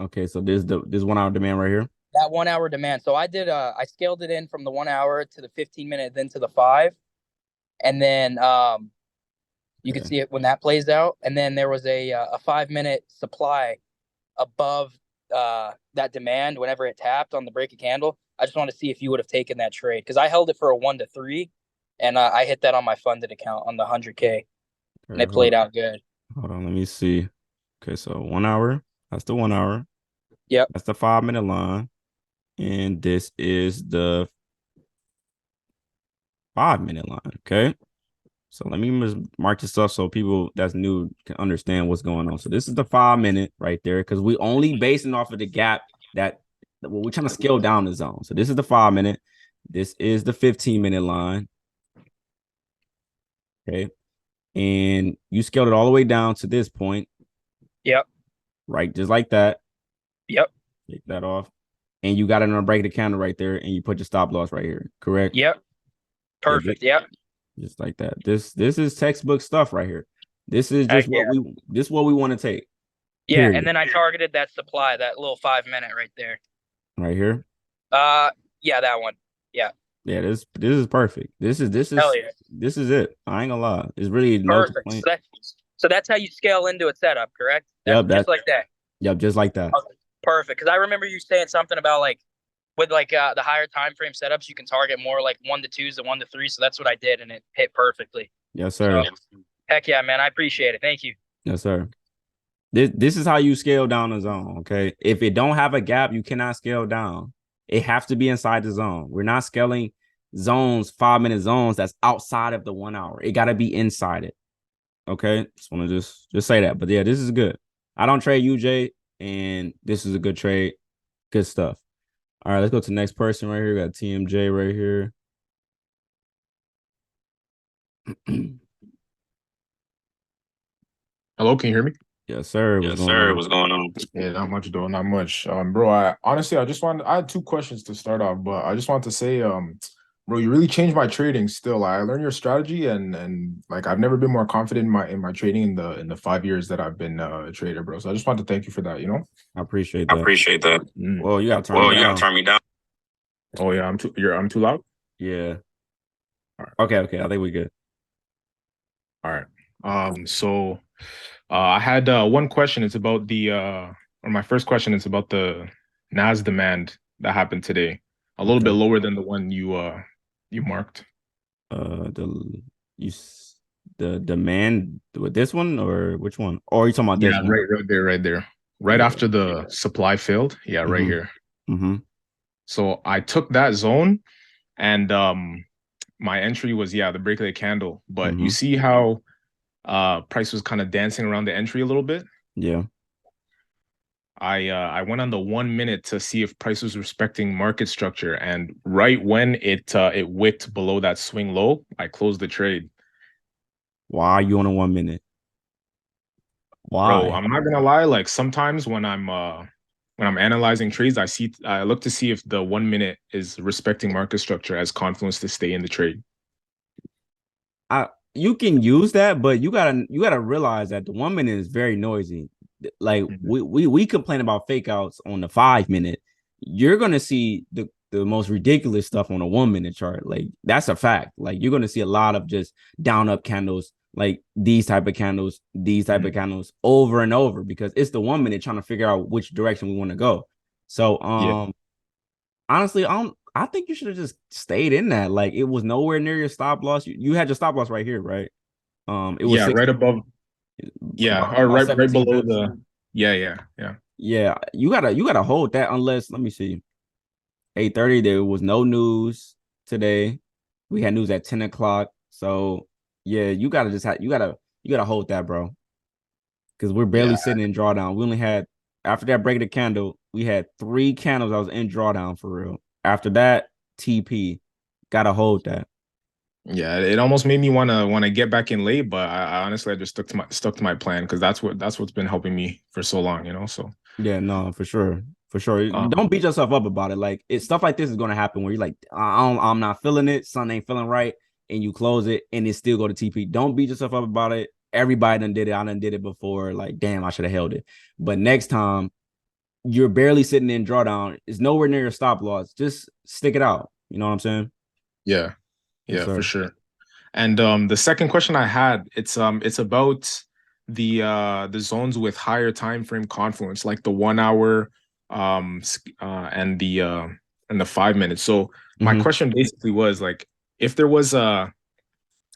Okay, so this 1 hour demand right here. That 1 hour demand. So I did I scaled it in from the 1 hour to the 15-minute, then to the 5. And then you can see it when that plays out. And then there was a 5-minute supply above that demand whenever it tapped on the break of candle. I just want to see if you would have taken that trade, because I held it for a 1 to 3, and I hit that on my funded account on the 100K, and it played out good. Hold on, let me see. Okay, so 1 hour. That's the 1 hour. Yep. That's the 5-minute line, and this is the 5-minute line. Okay. So let me just mark this up so people that's new can understand what's going on. So this is the 5-minute right there, because we only basing off of the gap that we're trying to scale down the zone. So this is the 5-minute. This is the 15-minute line. Okay. And you scaled it all the way down to this point. Yep. Right, just like that. Yep. Take that off. And you got it on a break of the candle right there, and you put your stop loss right here. Correct? Yep. Perfect. Yep. Just like that. This is textbook stuff right here. This is just what we want to take. Yeah, period. and then I targeted that supply, that little 5-minute right there. Right here. Yeah, that one. Yeah. Yeah, this is perfect. This is Hell yeah. This is it. I ain't gonna lie. It's really perfect. So that's how you scale into a setup, correct? Yep, just like that. Yep, just like that. Okay, perfect. Because I remember you saying something about like with like the higher time frame setups, you can target more like 1 to 2s than 1 to 3. So that's what I did, and it hit perfectly. Yes, sir. So, heck yeah, man. I appreciate it. Thank you. Yes, sir. This is how you scale down the zone. Okay. If it don't have a gap, you cannot scale down. It has to be inside the zone. We're not scaling zones, 5-minute zones that's outside of the 1 hour. It got to be inside it. Okay. Just want to just say that. But yeah, this is good. I don't trade UJ, and this is a good trade. Good stuff. All right, let's go to the next person right here. We got TMJ right here. Hello, can you hear me? Yes, sir. What's going on? Yeah, not much though, not much. Bro, I had 2 questions to start off, but I just want to say, bro, you really changed my trading still. I learned your strategy, and like I've never been more confident in my trading in the 5 years that I've been a trader, bro. So I just want to thank you for that, you know? I appreciate that. Well, you gotta turn me down. Oh yeah, I'm too loud? Yeah. All right. Okay. I think we good. All right. So I had one question. It's about my first question is about the NAS demand that happened today. A little bit lower than the one you marked. the demand with this one or which one? Or are you talking about this Yeah, one? right there. Right Yeah. after the supply failed. Yeah, right here. Mm-hmm. So I took that zone and my entry was the break of the candle. But you see how price was kind of dancing around the entry a little bit? Yeah. I went on the 1 minute to see if price was respecting market structure, and right when it wicked below that swing low, I closed the trade. Why are you on a 1 minute? Why? Bro, I'm not gonna lie, like sometimes when I'm analyzing trades, I look to see if the 1 minute is respecting market structure as confluence to stay in the trade. You can use that, but you gotta realize that the 1 minute is very noisy. Like we complain about fake outs on the 5 minute. You're gonna see the most ridiculous stuff on a 1 minute chart. Like that's a fact. Like you're gonna see a lot of just down up candles, like these type of candles, of candles over and over, because it's the 1 minute trying to figure out which direction we want to go. So honestly, I think you should have just stayed in that. Like it was nowhere near your stop loss. You had your stop loss right here, right? It was right above. Yeah, or right below the. Yeah. Yeah, you gotta hold that unless, let me see, 8:30. There was no news today. We had news at 10 o'clock. So yeah, you gotta hold that, bro. Because we're barely sitting in drawdown. We only had, after that break of the candle, we had 3 candles that was in drawdown for real. After that, TP. Gotta hold that. Yeah, it almost made me want to get back in late, but I honestly just stuck to my plan because that's what's been helping me for so long, you know. So yeah, no, for sure. Don't beat yourself up about it. Like it's stuff like this is gonna happen where you're like, I'm not feeling it, something ain't feeling right, and you close it and it still go to TP. Don't beat yourself up about it. Everybody done did it. I done did it before. Like, damn, I should have held it. But next time, you're barely sitting in drawdown. It's nowhere near your stop loss. Just stick it out. You know what I'm saying? Yeah, Yes, for sure. And the second question I had, it's about the zones with higher time frame confluence, like the 1 hour and the 5 minutes. So my question basically was like, if there was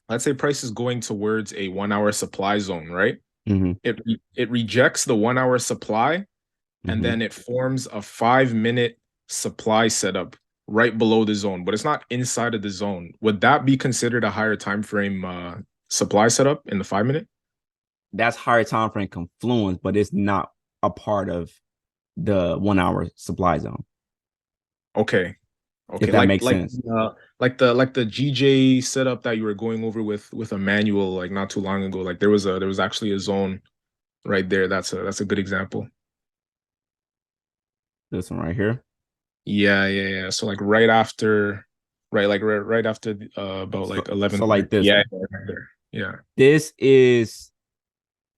let's say price is going towards a 1 hour supply zone, right? It rejects the 1 hour supply and then it forms a 5 minute supply setup right below the zone, but it's not inside of the zone. Would that be considered a higher time frame supply setup in the 5 minute? That's higher time frame confluence, but it's not a part of the 1 hour supply zone. Okay. If that makes sense. Like the GJ setup that you were going over with Emmanuel like not too long ago. Like there was actually a zone right there. That's a good example. This one right here. Yeah. So like right after about like 11. So like this. Yeah. This is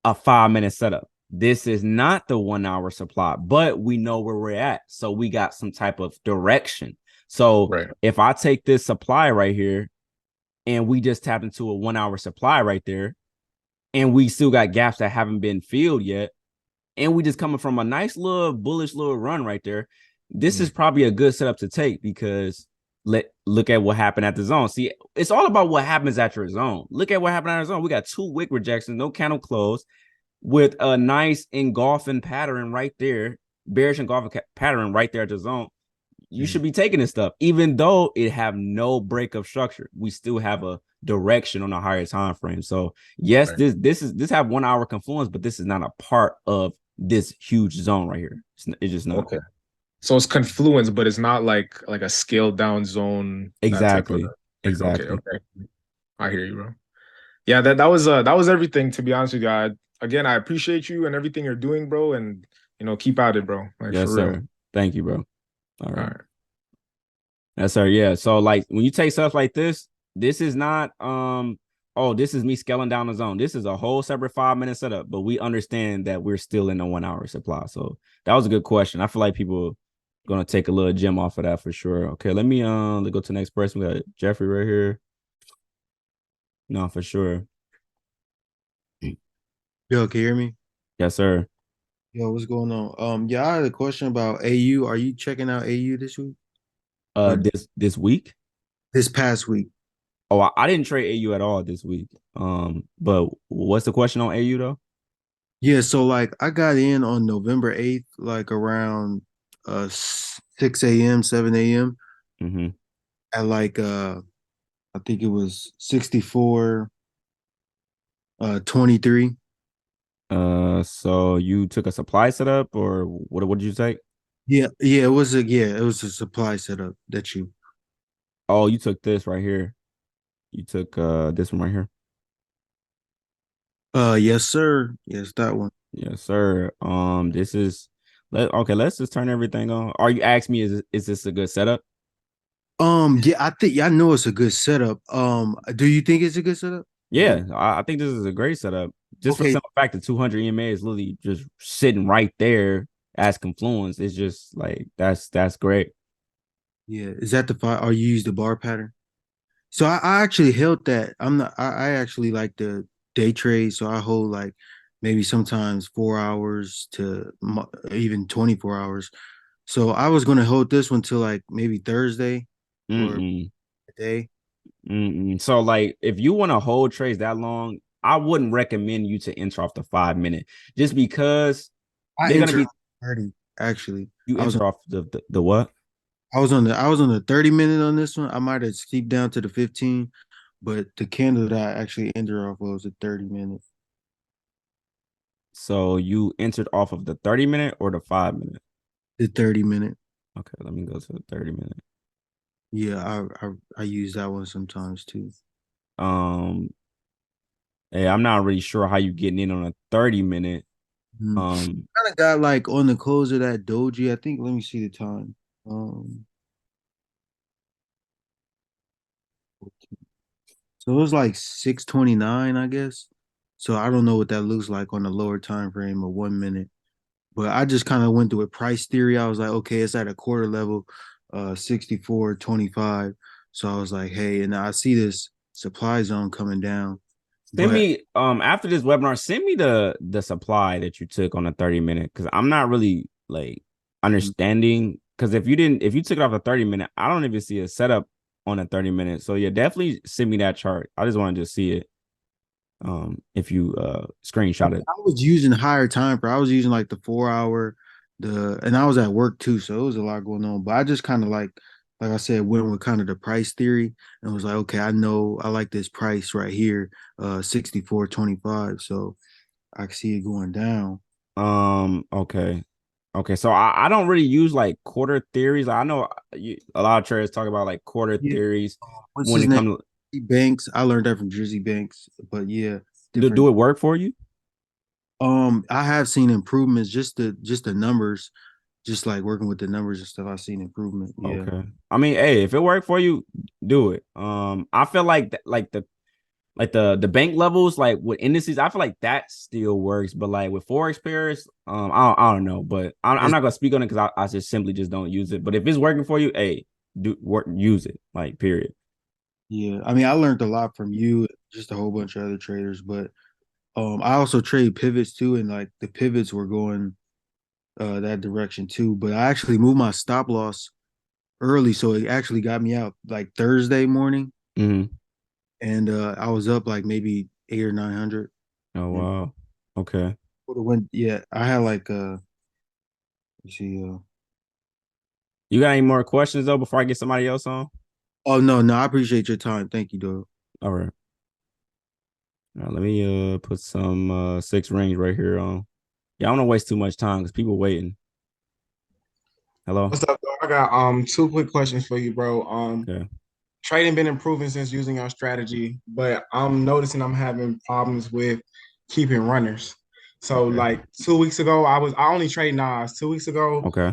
a 5 minute setup. This is not the 1 hour supply, but we know where we're at. So we got some type of direction. So if I take this supply right here and we just tap into a 1 hour supply right there, and we still got gaps that haven't been filled yet, and we just coming from a nice little bullish little run right there, this is probably a good setup to take, because look at what happened at the zone. See, it's all about what happens at your zone. Look at what happened at our zone. We got 2 wick rejections, no candle close, with a nice engulfing pattern right there, bearish engulfing pattern right there at the zone. You should be taking this stuff, even though it have no break of structure. We still have a direction on a higher time frame. So yes, this have 1 hour confluence, but this is not a part of this huge zone right here. It's just not. Okay. So it's confluence, but it's not like a scaled down zone. Exactly. Okay. I hear you, bro. Yeah, that was everything, to be honest with you. I appreciate you and everything you're doing, bro, and keep at it, bro. Like, yes, for sir. real. Thank you, bro. All right. Yes, sir. Yeah. So like when you take stuff like this is not this is me scaling down the zone. This is a whole separate 5 minute setup, but we understand that we're still in a 1 hour supply. So that was a good question. I feel like people are gonna take a little gem off of that for sure. Okay, let me let's go to the next person. We got Jeffrey right here. No, for sure. Yo, can you hear me? Yes, sir. Yo, what's going on? Yeah, I had a question about AU. Are you checking out AU this week? This week? This past week. Oh, I didn't trade AU at all this week. But what's the question on AU though? Yeah, so like I got in on November 8th, like around 6 a.m., 7 a.m. Mm-hmm. at like I think it was 64 23. So you took a supply setup or what did you take? It was a supply setup that you Oh, you took this right here. You took this one right here. yes, sir. Yes, that one. Yes, sir. This is let's just turn everything on. Are you asking me is this a good setup? I know it's a good setup. Do you think it's a good setup? Yeah, I think this is a great setup. Just for the Okay. simple fact that 200 EMA is literally just sitting right there as confluence. It's just like that's great. Yeah. Is that the five? Or you use the bar pattern? So I actually held that. I actually like the day trade. So I hold like maybe sometimes 4 hours to even 24 hours. So I was going to hold this one till like maybe Thursday or Mm-mm. a day. Mm-mm. So like if you want to hold trades that long, I wouldn't recommend you to enter off the 5 minute just because I they're gonna entered be 30 actually. you I was enter off the what? I was on the 30 minute on this one. I might have skipped down to the 15, but the candle that I actually entered off was a 30 minute. So you entered off of the 30 minute or the 5 minute? The 30 minute. Okay, let me go to the 30 minute. Yeah, I use that one sometimes too. Um, hey, I'm not really sure how you getting in on a 30 minute. Kind of got like on the close of that doji. I think. Let me see the time. Um, so it was like 6:29, I guess. So I don't know what that looks like on the lower time frame of 1 minute. But I just kind of went through a price theory. I was like, okay, it's at a quarter level, 64.25. So I was like, hey, and I see this supply zone coming down. Send But me after this webinar, send me the supply that you took on a 30 minute because I'm not really like understanding because if you took it off a 30 minute, I don't even see a setup on a 30 minute. So yeah, definitely send me that chart. I just want to just see it. If you screenshot it. I was using higher time for I was using like the 4 hour, and I was at work too, so it was a lot going on. But I just kind of like I said, went with kind of the price theory and was like, okay, I know I like this price right here, 64.25. So I can see it going down. Okay. Okay, so I don't really use like quarter theories. I know a lot of traders talk about like quarter Yeah. theories What's when his it name? comes Banks. I learned that from Jersey Banks, but yeah, to different. do it work for you. I have seen improvements, just the numbers, just like working with the numbers and stuff. I've seen improvement. Yeah. Okay. I mean, hey, if it worked for you, do it. I feel like the bank levels, like with indices, I feel like that still works. But like with forex pairs, I don't know. But I'm not gonna speak on it because I just simply just don't use it. But if it's working for you, hey, use it. Like period. Yeah, I mean, I learned a lot from you, just a whole bunch of other traders, but I also trade pivots too, and like the pivots were going that direction too. But I actually moved my stop loss early, so it actually got me out like Thursday morning, Mm-hmm. and I was up like maybe 800 or 900. Oh And wow. Okay. went, yeah, I had like let's see, You got any more questions though before I get somebody else on? oh no, I appreciate your time. Thank you, dog. All right. Now let me put some six rings right here on. Yeah, I don't want to waste too much time because people waiting. Hello. What's up, though? I got two quick questions for you, bro. Okay. Trading been improving since using our strategy, but I'm noticing I'm having problems with keeping runners. So Okay. like 2 weeks ago, I only trade Nas. 2 weeks ago, Okay.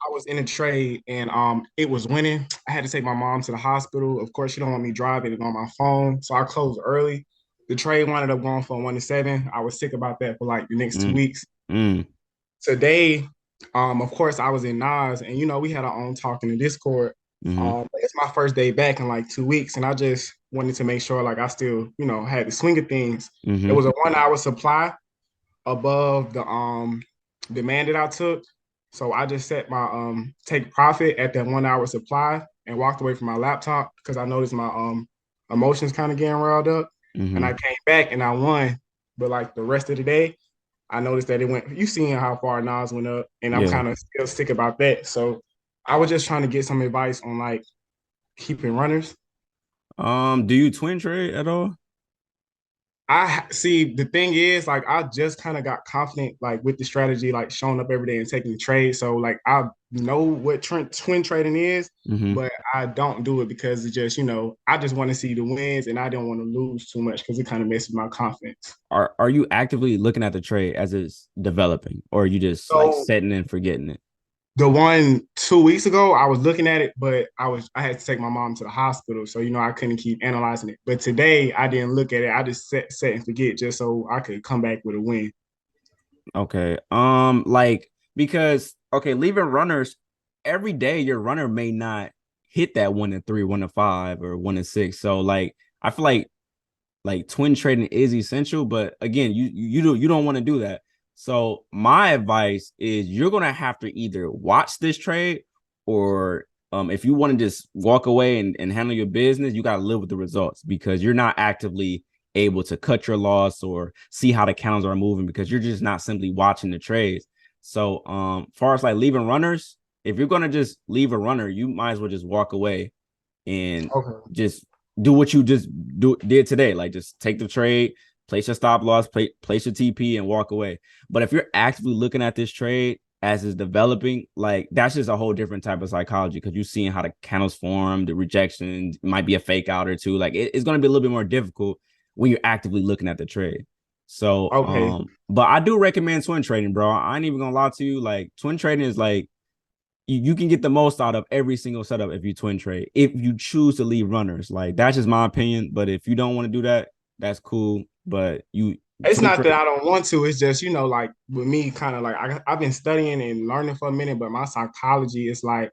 I was in a trade and it was winning. I had to take my mom to the hospital. Of course, she don't want me driving it on my phone, so I closed early. The trade wound up going from 1-7. I was sick about that for like the next 2 weeks. Mm. Today, of course, I was in Nas, and we had our own talk in the Discord. It's my first day back in like 2 weeks, and I just wanted to make sure like I still, had the swing of things. It was a 1 hour supply above the demand that I took. So I just set my take profit at that 1 hour supply and walked away from my laptop because I noticed my emotions kind of getting riled up. And I came back and I won. But like the rest of the day, I noticed that it went, you seen how far Nas went up, and I'm kind of still sick about that. So I was just trying to get some advice on like keeping runners. Do you twin trade at all? I see, the thing is, like, I just kind of got confident, like, with the strategy, like showing up every day and taking the trade. So, like, I know what twin trading is, but I don't do it because it's just, I just want to see the wins and I don't want to lose too much because it kind of messes my confidence. Are you actively looking at the trade as it's developing, or are you just like setting and forgetting it? The one 2 weeks ago, I was looking at it, but I had to take my mom to the hospital. So, I couldn't keep analyzing it. But today I didn't look at it. I just set and forget just so I could come back with a win. Okay. Because leaving runners every day, your runner may not hit that 1-3, 1-5, or 1-6. So like I feel like twin trading is essential, but again, you don't want to do that. So my advice is you're going to have to either watch this trade, or if you want to just walk away and handle your business, you got to live with the results, because you're not actively able to cut your loss or see how the counters are moving because you're just not simply watching the trades. So far as like leaving runners, if you're going to just leave a runner, you might as well just walk away and just do what you just did today. Like just take the trade, place your stop loss, place your TP, and walk away. But if you're actively looking at this trade as it's developing, like that's just a whole different type of psychology, because you're seeing how the candles form, the rejection might be a fake out or two. Like it's going to be a little bit more difficult when you're actively looking at the trade. So, but I do recommend twin trading, bro. I ain't even gonna lie to you. Like twin trading is like, you can get the most out of every single setup if you twin trade, if you choose to leave runners. Like that's just my opinion. But if you don't want to do that, that's cool. But it's not that I don't want to. It's just, like with me, kind of like I've been studying and learning for a minute, but my psychology is like,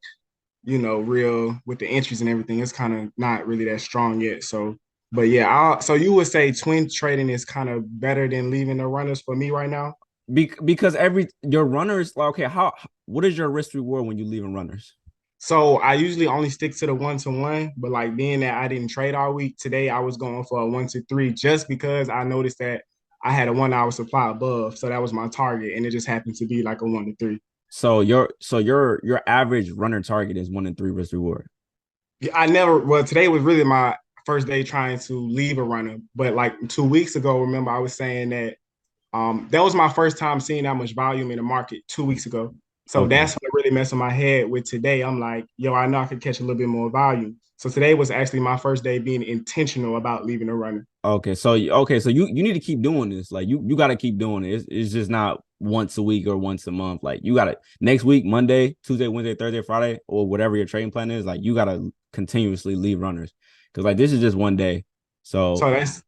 real with the entries and everything. It's kind of not really that strong yet. So, but yeah, so you would say twin trading is kind of better than leaving the runners for me right now? Because your runners, like, okay, what is your risk reward when you leaving runners? So I usually only stick to the 1-1, but like being that I didn't trade all week, today I was going for a 1-3 just because I noticed that I had a 1 hour supply above. So that was my target, and it just happened to be like a 1-3. So your average runner target is 1-3 risk reward. Yeah, today was really my first day trying to leave a runner. But like 2 weeks ago, remember I was saying that that was my first time seeing that much volume in the market 2 weeks ago. So that's what really messed with my head with today. I'm like, I know I could catch a little bit more volume. So today was actually my first day being intentional about leaving a runner. So you need to keep doing this. Like you got to keep doing it. It's just not once a week or once a month. Like you got to next week, Monday, Tuesday, Wednesday, Thursday, Friday, or whatever your trading plan is. Like you got to continuously leave runners, because like this is just one day. So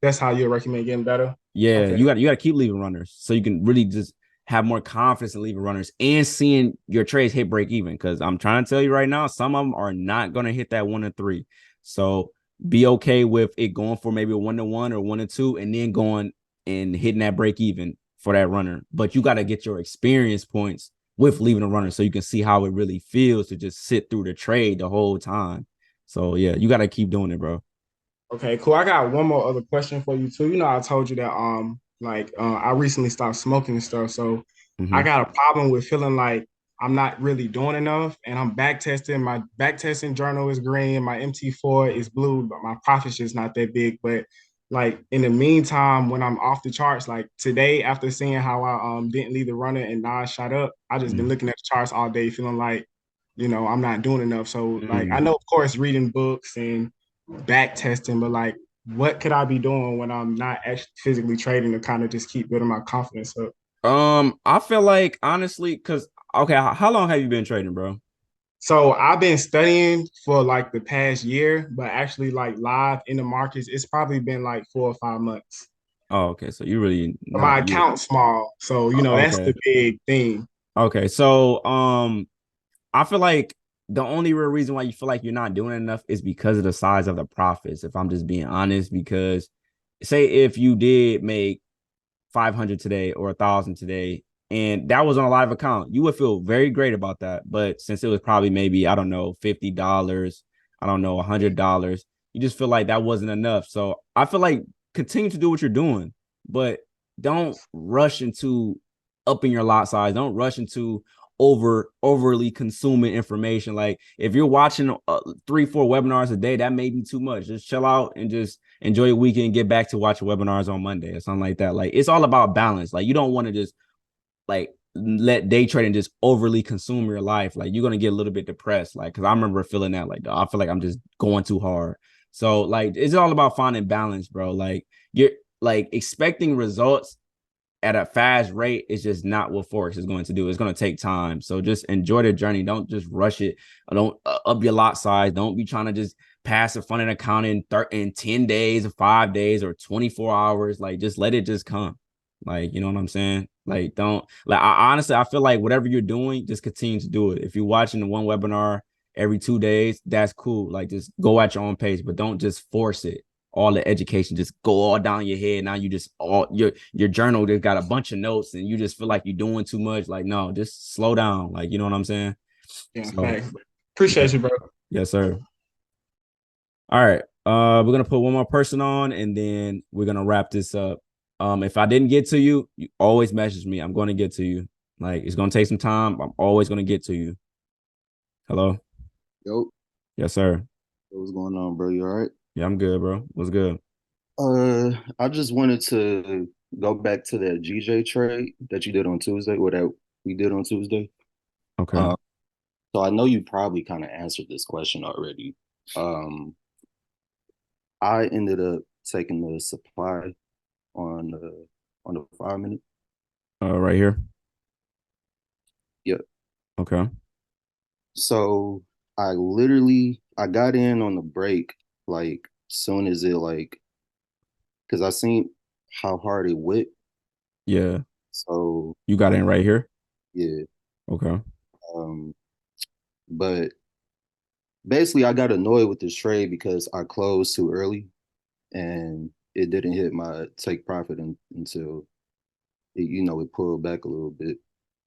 that's how you recommend getting better. Yeah, okay. You got to keep leaving runners so you can really just have more confidence in leaving runners and seeing your trades hit break even. Because I'm trying to tell you right now, some of them are not going to hit that 1-3. So be okay with it going for maybe a 1-1 or 1-2, and then going and hitting that break even for that runner. But you got to get your experience points with leaving a runner so you can see how it really feels to just sit through the trade the whole time. So yeah, you got to keep doing it, bro. Okay, cool. I got one more other question for you too. I told you that I recently stopped smoking and stuff. So I got a problem with feeling like I'm not really doing enough, and I'm back testing. My back testing journal is green, my MT4 is blue, but my profit's just not that big. But like in the meantime, when I'm off the charts, like today, after seeing how I didn't leave the runner and Nas shot up, I just been looking at the charts all day, feeling like, I'm not doing enough. So like I know, of course, reading books and back testing, but like what could I be doing when I'm not actually physically trading to kind of just keep building my confidence up? I feel like honestly, because how long have you been trading, bro? So I've been studying for like the past year, but actually like live in the markets, it's probably been like 4 or 5 months. Oh, okay. So you really my account's small, so that's the big thing. Okay, so I feel like the only real reason why you feel like you're not doing enough is because of the size of the profits, if I'm just being honest. Because say if you did make 500 today or 1,000 today, and that was on a live account, you would feel very great about that. But since it was probably maybe, I don't know, $50, I don't know, $100, you just feel like that wasn't enough. So I feel like continue to do what you're doing, but don't rush into upping your lot size. Don't rush into overly consuming information. Like if you're watching 3-4 webinars a day, that may be too much. Just chill out and just enjoy your weekend and get back to watching webinars on Monday or something like that. Like it's all about balance. Like you don't want to just like let day trading just overly consume your life. Like you're gonna get a little bit depressed. Like because I remember feeling that. Like I feel like I'm just going too hard. So like it's all about finding balance, bro. Like you're like expecting results at a fast rate is just not what Forex is going to do. It's going to take time. So just enjoy the journey. Don't just rush it. Don't up your lot size. Don't be trying to just pass a funding account in 10 days or 5 days or 24 hours. Like just let it just come. Like, you know what I'm saying? Like, don't like, honestly, I feel like whatever you're doing, just continue to do it. If you're watching the one webinar every 2 days, that's cool. Like just go at your own pace, but don't just force it. All the education just go all down your head. Now you just all your journal just got a bunch of notes and you just feel like you're doing too much. Like, no, just slow down. Like, you know what I'm saying? Yeah, So, thanks. Appreciate you, bro. Yes, sir. All right. We're gonna put one more person on and then we're gonna wrap this up. If I didn't get to you, you always message me. I'm gonna get to you. Like it's gonna take some time. I'm always gonna get to you. Hello? Yo. Yes, sir. What's going on, bro? You all right? Yeah, I'm good, bro. What's good? I just wanted to go back to that GJ trade that you did on Tuesday, or that we did on Tuesday. Okay. So I know you probably kind of answered this question already. I ended up taking the supply on the 5 minute. Right here. Yep. Okay. So I got in on the break like soon as it like, because I seen how hard it whipped. Yeah. So you got in right here? Yeah. Okay. But basically I got annoyed with this trade because I closed too early and it didn't hit my take profit until it, it pulled back a little bit.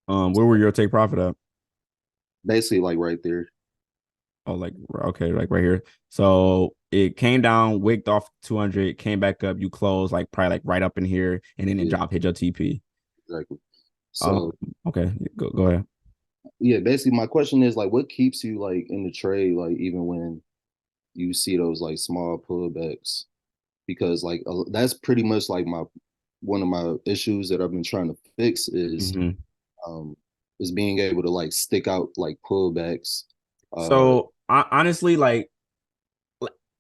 Where were your take profit at? Basically like right there. Oh, like, okay, like right here. So it came down, wicked off 200, came back up, you closed like probably like right up in here, and then it dropped, hit your TP. Exactly. So okay, go ahead. Yeah, basically my question is like, what keeps you like in the trade, like even when you see those like small pullbacks? Because like that's pretty much like one of my issues that I've been trying to fix is is being able to like stick out like pullbacks. So I honestly like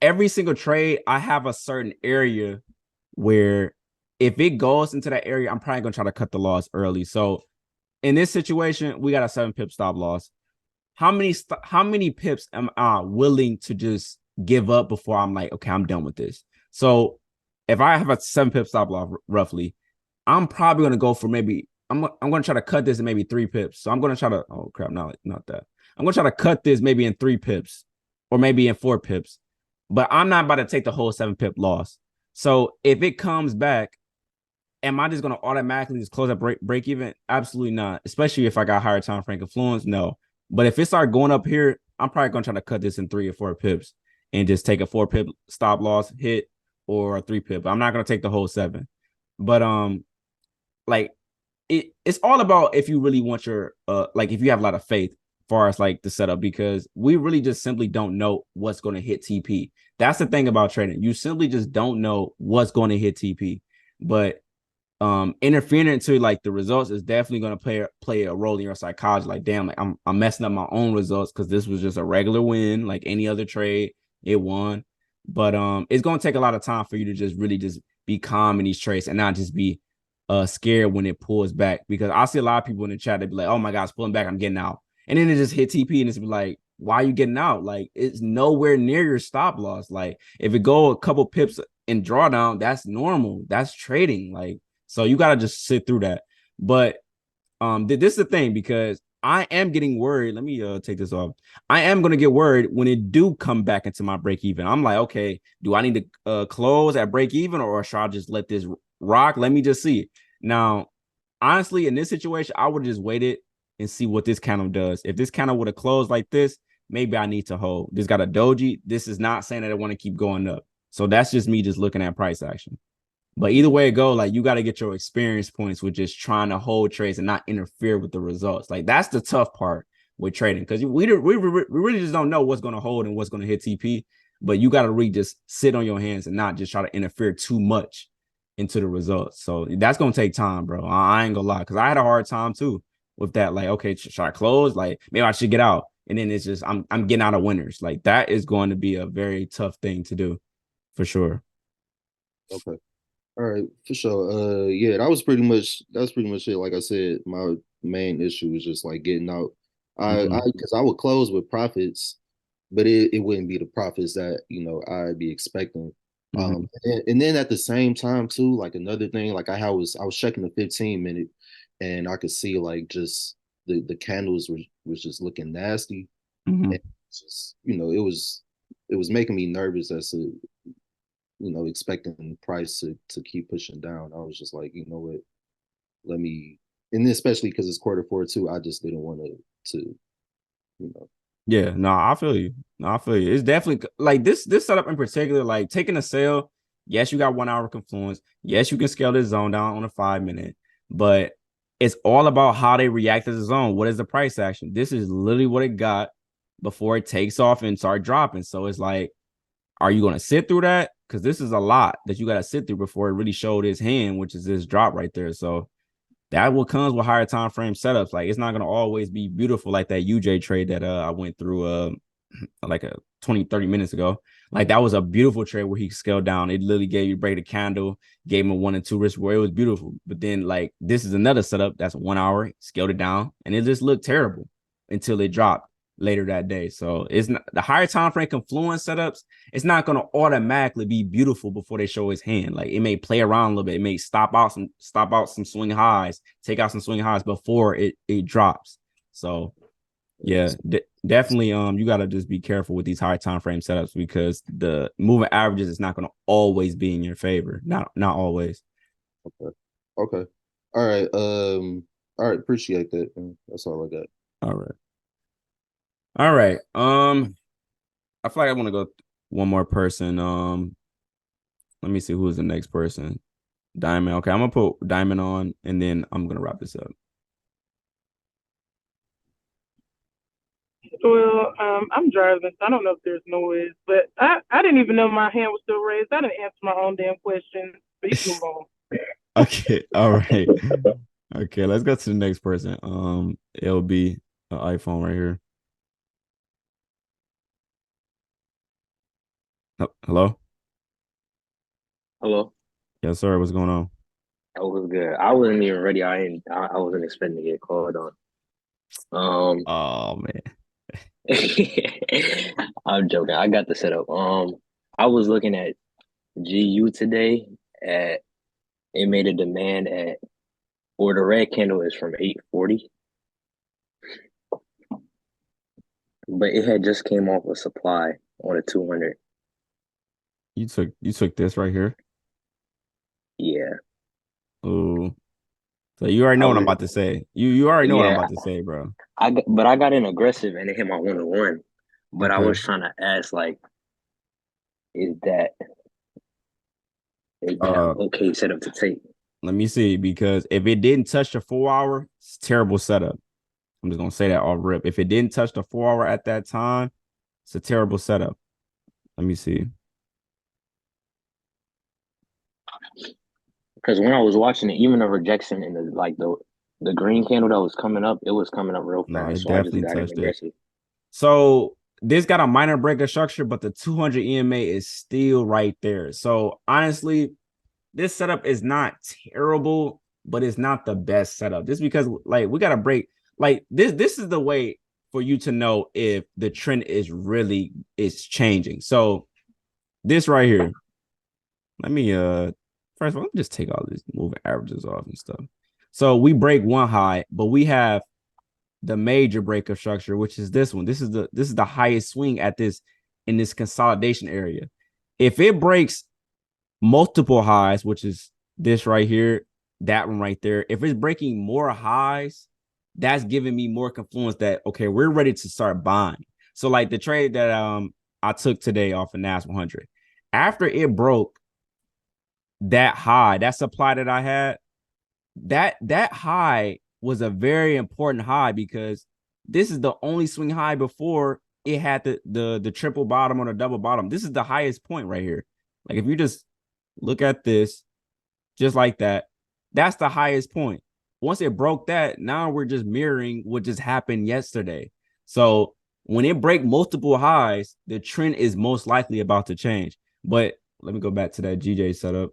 every single trade, I have a certain area where if it goes into that area, I'm probably gonna try to cut the loss early. So in this situation, we got a 7 pip stop loss. How many pips am I willing to just give up before I'm like, okay, I'm done with this? So if I have a 7 pip stop loss roughly, I'm probably gonna go for maybe I'm gonna try to cut this in maybe 3 pips. So I'm gonna try to not that. I'm gonna try to cut this maybe in 3 pips or maybe in 4 pips, but I'm not about to take the whole 7 pip loss. So if it comes back, am I just gonna automatically just close at break even? Absolutely not. Especially if I got higher time frame influence. No. But if it started going up here, I'm probably gonna try to cut this in 3 or 4 pips and just take a 4 pip stop loss hit or a 3 pip. I'm not gonna take the whole 7. But like it's all about if you really want your like if you have a lot of faith as far as like the setup, because we really just simply don't know what's going to hit TP. That's the thing about trading. You simply just don't know what's going to hit TP. But interfering into like the results is definitely going to play a role in your psychology. Like, damn, like I'm messing up my own results because this was just a regular win, like any other trade, it won. But it's going to take a lot of time for you to just really just be calm in these trades and not just be scared when it pulls back. Because I see a lot of people in the chat, they be like, oh my God, it's pulling back, I'm getting out. And then it just hit TP and it's like, why are you getting out? Like, it's nowhere near your stop loss. Like, if it go a couple pips in drawdown, that's normal. That's trading. Like, so you got to just sit through that. But this is the thing, because I am getting worried. Let me take this off. I am going to get worried when it do come back into my break even. I'm like, okay, do I need to close at break even, or should I just let this rock? Let me just see it. Now, honestly, in this situation, I would have just waited and see what this candle does. If this candle would have closed like this, maybe I need to hold. This got a doji. This is not saying that I want to keep going up. So that's just me just looking at price action. But either way it go, like you got to get your experience points with just trying to hold trades and not interfere with the results. Like that's the tough part with trading, because we really just don't know what's going to hold and what's going to hit TP. But you got to really just sit on your hands and not just try to interfere too much into the results. So that's going to take time, bro. I ain't gonna lie, because I had a hard time too with that. Like, okay, should I close? Like maybe I should get out. And then it's just I'm getting out of winners. Like that is going to be a very tough thing to do for sure. Okay. All right, for sure. Yeah, that was pretty much it. Like I said, my main issue was just like getting out. Because I would close with profits, but it wouldn't be the profits that I'd be expecting. And then at the same time too, like another thing, like I was checking the 15-minute, and I could see like just the candles was just looking nasty, and just it was making me nervous as to expecting the price to keep pushing down. I was just like, you know what, let me, and especially because it's Q4 too, I just didn't want to. Yeah, no, I feel you. It's definitely like this setup in particular, like taking a sale. Yes, you got 1 hour confluence. Yes, you can scale this zone down on a 5-minute, but it's all about how they react to the zone. What is the price action? This is literally what it got before it takes off and start dropping. So it's like, are you going to sit through that? Because this is a lot that you got to sit through before it really showed his hand, which is this drop right there. So that what comes with higher time frame setups. Like it's not going to always be beautiful like that UJ trade that I went through like 20-30 minutes ago. Like that was a beautiful trade where he scaled down. It literally gave you break the candle, gave him a 1 and 2 risk where it was beautiful. But then like this is another setup that's 1 hour, scaled it down, and it just looked terrible until it dropped later that day. So it's not the higher time frame confluence setups. It's not going to automatically be beautiful before they show his hand. Like it may play around a little bit. It may stop out some swing highs, take out some swing highs before it drops. So yeah, definitely. You got to just be careful with these high time frame setups, because the moving averages is not going to always be in your favor. Not always. Okay. All right. All right. Appreciate that. That's all I got. All right. I feel like I want to go one more person. Let me see who's the next person. Diamond. Okay, I'm gonna put Diamond on, and then I'm gonna wrap this up. Well, I'm driving, so I don't know if there's noise, but I didn't even know my hand was still raised. I didn't answer my own damn question. But you can move on. Okay. All right. Okay, let's go to the next person. It'll be an iPhone right here. Hello? Hello? Yes, sir. What's going on? That was good. I wasn't even ready. I wasn't expecting to get called on. Oh man. I'm joking. I got the setup. I was looking at GU today it made a demand or the red candle is from 840. But it had just came off a supply on a 200. You took this right here? Yeah. Oh. So you already know what I'm about to say. You already know what I'm about to say, bro. But I got in aggressive and it hit my 1-1. But I was trying to ask, like, is that okay setup to take? Let me see, because if it didn't touch the 4 hour, it's terrible setup. I'm just gonna say that all rip. If it didn't touch the 4 hour at that time, it's a terrible setup. Let me see. Because when I was watching it, even the rejection in the green candle that was coming up, it was coming up real fast. No, it so definitely I just got touched aggressive. it. So this got a minor breaker structure, but the 200 EMA is still right there. So honestly, this setup is not terrible, but it's not the best setup. Just because like we got to break like this is the way for you to know if the trend is changing. So this right here, let me first of all, let me just take all these moving averages off and stuff. So we break one high, but we have the major break of structure, which is this one. This is the highest swing in this consolidation area. If it breaks multiple highs, which is this right here, that one right there, if it's breaking more highs, that's giving me more confluence that, okay, we're ready to start buying. So like the trade that I took today off of NAS 100, after it broke that high, that supply that I had, that high was a very important high because this is the only swing high before it had the triple bottom or the double bottom. This is the highest point right here. Like if you just look at this just like that, that's the highest point. Once it broke that, now we're just mirroring what just happened yesterday. So when it break multiple highs, the trend is most likely about to change. But let me go back to that GJ setup.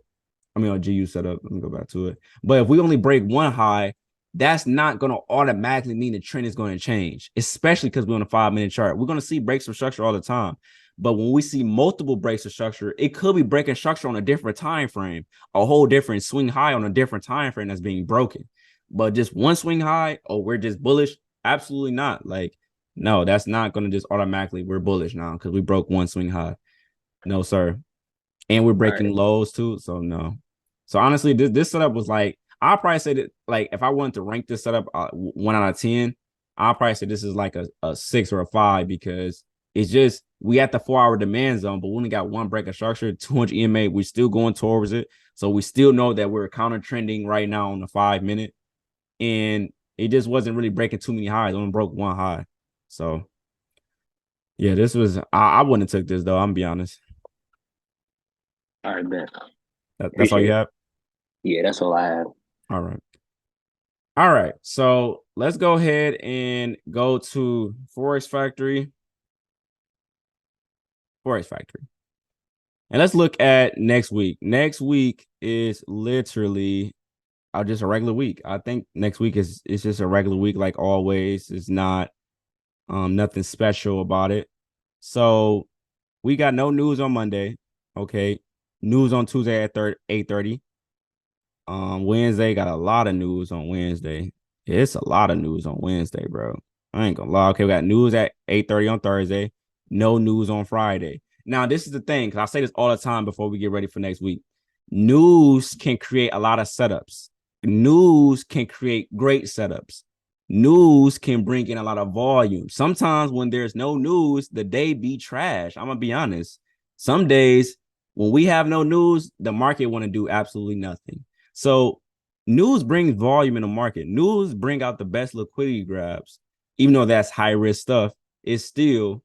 I mean, on GU setup. Let me go back to it. But if we only break one high, that's not going to automatically mean the trend is going to change, especially because we're on a 5-minute chart. We're going to see breaks of structure all the time. But when we see multiple breaks of structure, it could be breaking structure on a different time frame, a whole different swing high on a different time frame that's being broken. But just one swing high, oh, we're just bullish? Absolutely not. Like, no, that's not going to just automatically, we're bullish now because we broke one swing high. No, sir. And we're breaking lows too. So no. So honestly, this setup was like, I'll probably say that, like, if I wanted to rank this setup 1 out of 10, I'll probably say this is like a 6 or a 5 because it's just, we at the 4-hour demand zone, but we only got one break of structure, 200 EMA. We're still going towards it. So we still know that we're counter trending right now on the 5-minute. And it just wasn't really breaking too many highs. Only broke one high. So yeah, this was, I wouldn't have took this though. I'm gonna be honest. All right, bet. That's all you have? Yeah, that's all I have. All right. So let's go ahead and go to Forex Factory. And let's look at next week. Next week is literally just a regular week. I think next week is just a regular week like always. It's not nothing special about it. So we got no news on Monday. Okay. News on Tuesday at 8:30. Wednesday got a lot of news on Wednesday. It's a lot of news on Wednesday, bro. I ain't gonna lie. Okay, we got news at 8:30 on Thursday. No news on Friday. Now, this is the thing, because I say this all the time before we get ready for next week. News can create a lot of setups. News can create great setups. News can bring in a lot of volume. Sometimes when there's no news, the day be trash. I'm gonna be honest. Some days when we have no news, the market want to do absolutely nothing. So news brings volume in the market. News bring out the best liquidity grabs. Even though that's high risk stuff, it still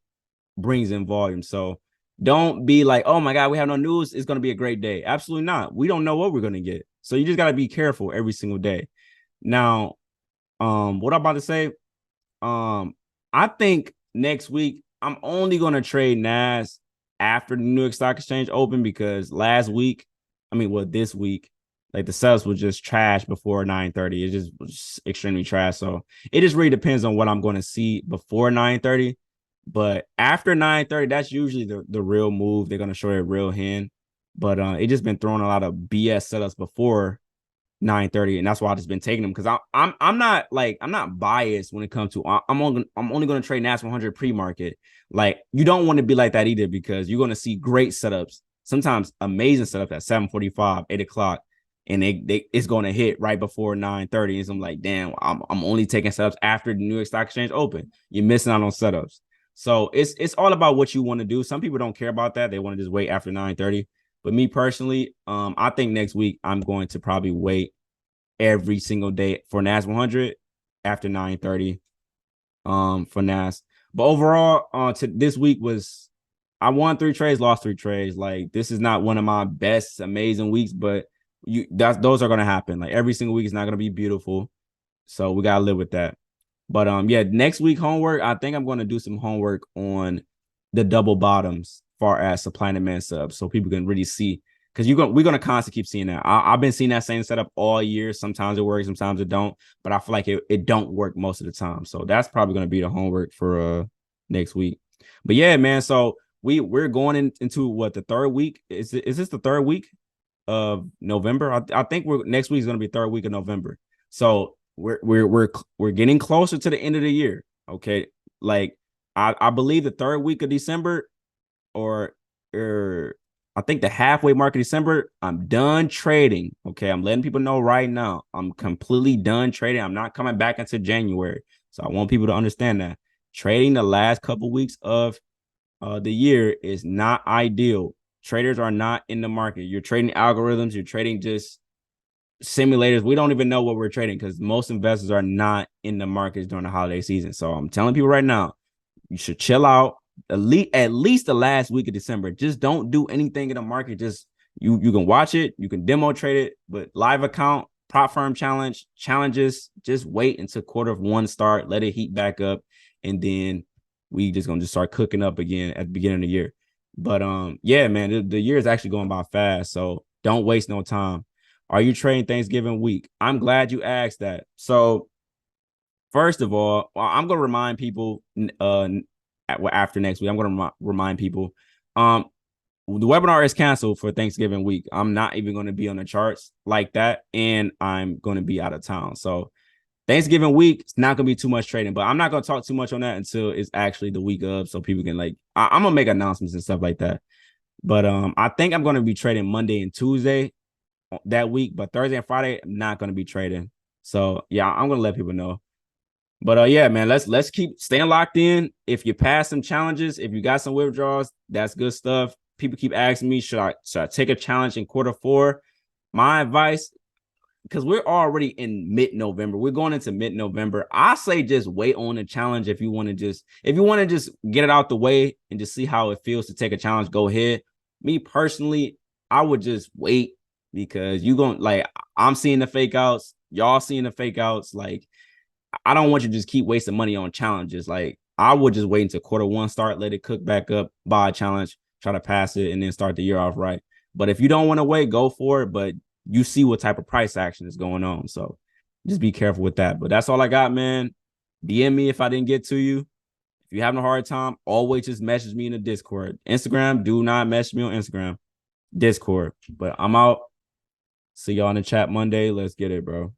brings in volume. So don't be like, oh my God, we have no news. It's going to be a great day. Absolutely not. We don't know what we're going to get. So you just got to be careful every single day. Now, what I'm about to say, I think next week, I'm only going to trade NAS after the New York Stock Exchange open because this week, like the setups was just trash before 9:30. It just was extremely trash. So it just really depends on what I'm going to see before 9:30. But after 9:30, that's usually the real move. They're going to show a real hand. But it just been throwing a lot of BS setups before 9:30, and that's why I've just been taking them because I'm not biased when it comes to I'm only going to trade NAS 100 pre-market. Like you don't want to be like that either because you're going to see great setups, sometimes amazing setups at 7:45, 8 o'clock, and it's going to hit right before 9:30. And so I'm like, damn, I'm only taking setups after the New York Stock Exchange open. You're missing out on setups. So it's all about what you want to do. Some people don't care about that. They want to just wait after 9:30. But me personally, I think next week I'm going to probably wait every single day for NAS 100 after 9:30 for NAS. But overall, to this week was I won 3 trades, lost 3 trades. Like this is not one of my best amazing weeks, but those are going to happen. Like every single week is not going to be beautiful. So we got to live with that. But yeah, next week homework, I think I'm going to do some homework on the double bottoms far as supply and demand subs so people can really see because we're gonna constantly keep seeing that. I've been seeing that same setup all year. Sometimes it works, sometimes it don't, but I feel like it don't work most of the time. So that's probably gonna be the homework for next week. But yeah, man. So we're going into what, the 3rd week? Is this the 3rd week of November? I think next week is gonna be 3rd week of November. So we're getting closer to the end of the year. Okay, like I believe the 3rd week of December. Or I think the halfway mark of December, I'm done trading. Okay, I'm letting people know right now. I'm completely done trading. I'm not coming back until January. So I want people to understand that. trading the last couple weeks of the year is not ideal. Traders are not in the market. You're trading algorithms. You're trading just simulators. We don't even know what we're trading because most investors are not in the markets during the holiday season. So I'm telling people right now, you should chill out at least the last week of December. Just don't do anything in the market. Just you can watch it, you can demo trade it, but live account, prop firm challenges, just wait until Q1 start, let it heat back up, and then we just gonna just start cooking up again at the beginning of the year. But yeah, man, the year is actually going by fast, so don't waste no time. Are you trading Thanksgiving week? I'm glad you asked that. So first of all, I'm gonna remind people after next week. I'm gonna remind people the webinar is canceled for Thanksgiving week. I'm not even going to be on the charts like that, and I'm going to be out of town. So Thanksgiving week, it's not going to be too much trading, but I'm not going to talk too much on that until it's actually the week of, so people can I'm going to make announcements and stuff like that. But I think I'm going to be trading Monday and Tuesday that week, but Thursday and Friday, I'm not going to be trading. So yeah, I'm going to let people know. But yeah, man, let's keep staying locked in. If you pass some challenges, if you got some withdrawals, that's good stuff. People keep asking me, should I take a challenge in Q4? My advice, because we're already in mid-November, we're going into mid-November. I say just wait on the challenge if you want to just get it out the way and just see how it feels to take a challenge. Go ahead. Me personally, I would just wait because I'm seeing the fake outs, y'all seeing the fake outs. I don't want you to just keep wasting money on challenges. I would just wait until Q1 start, let it cook back up, buy a challenge, try to pass it, and then start the year off right. But if you don't want to wait, go for it. But you see what type of price action is going on. So just be careful with that. But that's all I got, man. DM me if I didn't get to you. If you're having a hard time, always just message me in the Discord. Instagram, do not message me on Instagram. Discord. But I'm out. See y'all in the chat Monday. Let's get it, bro.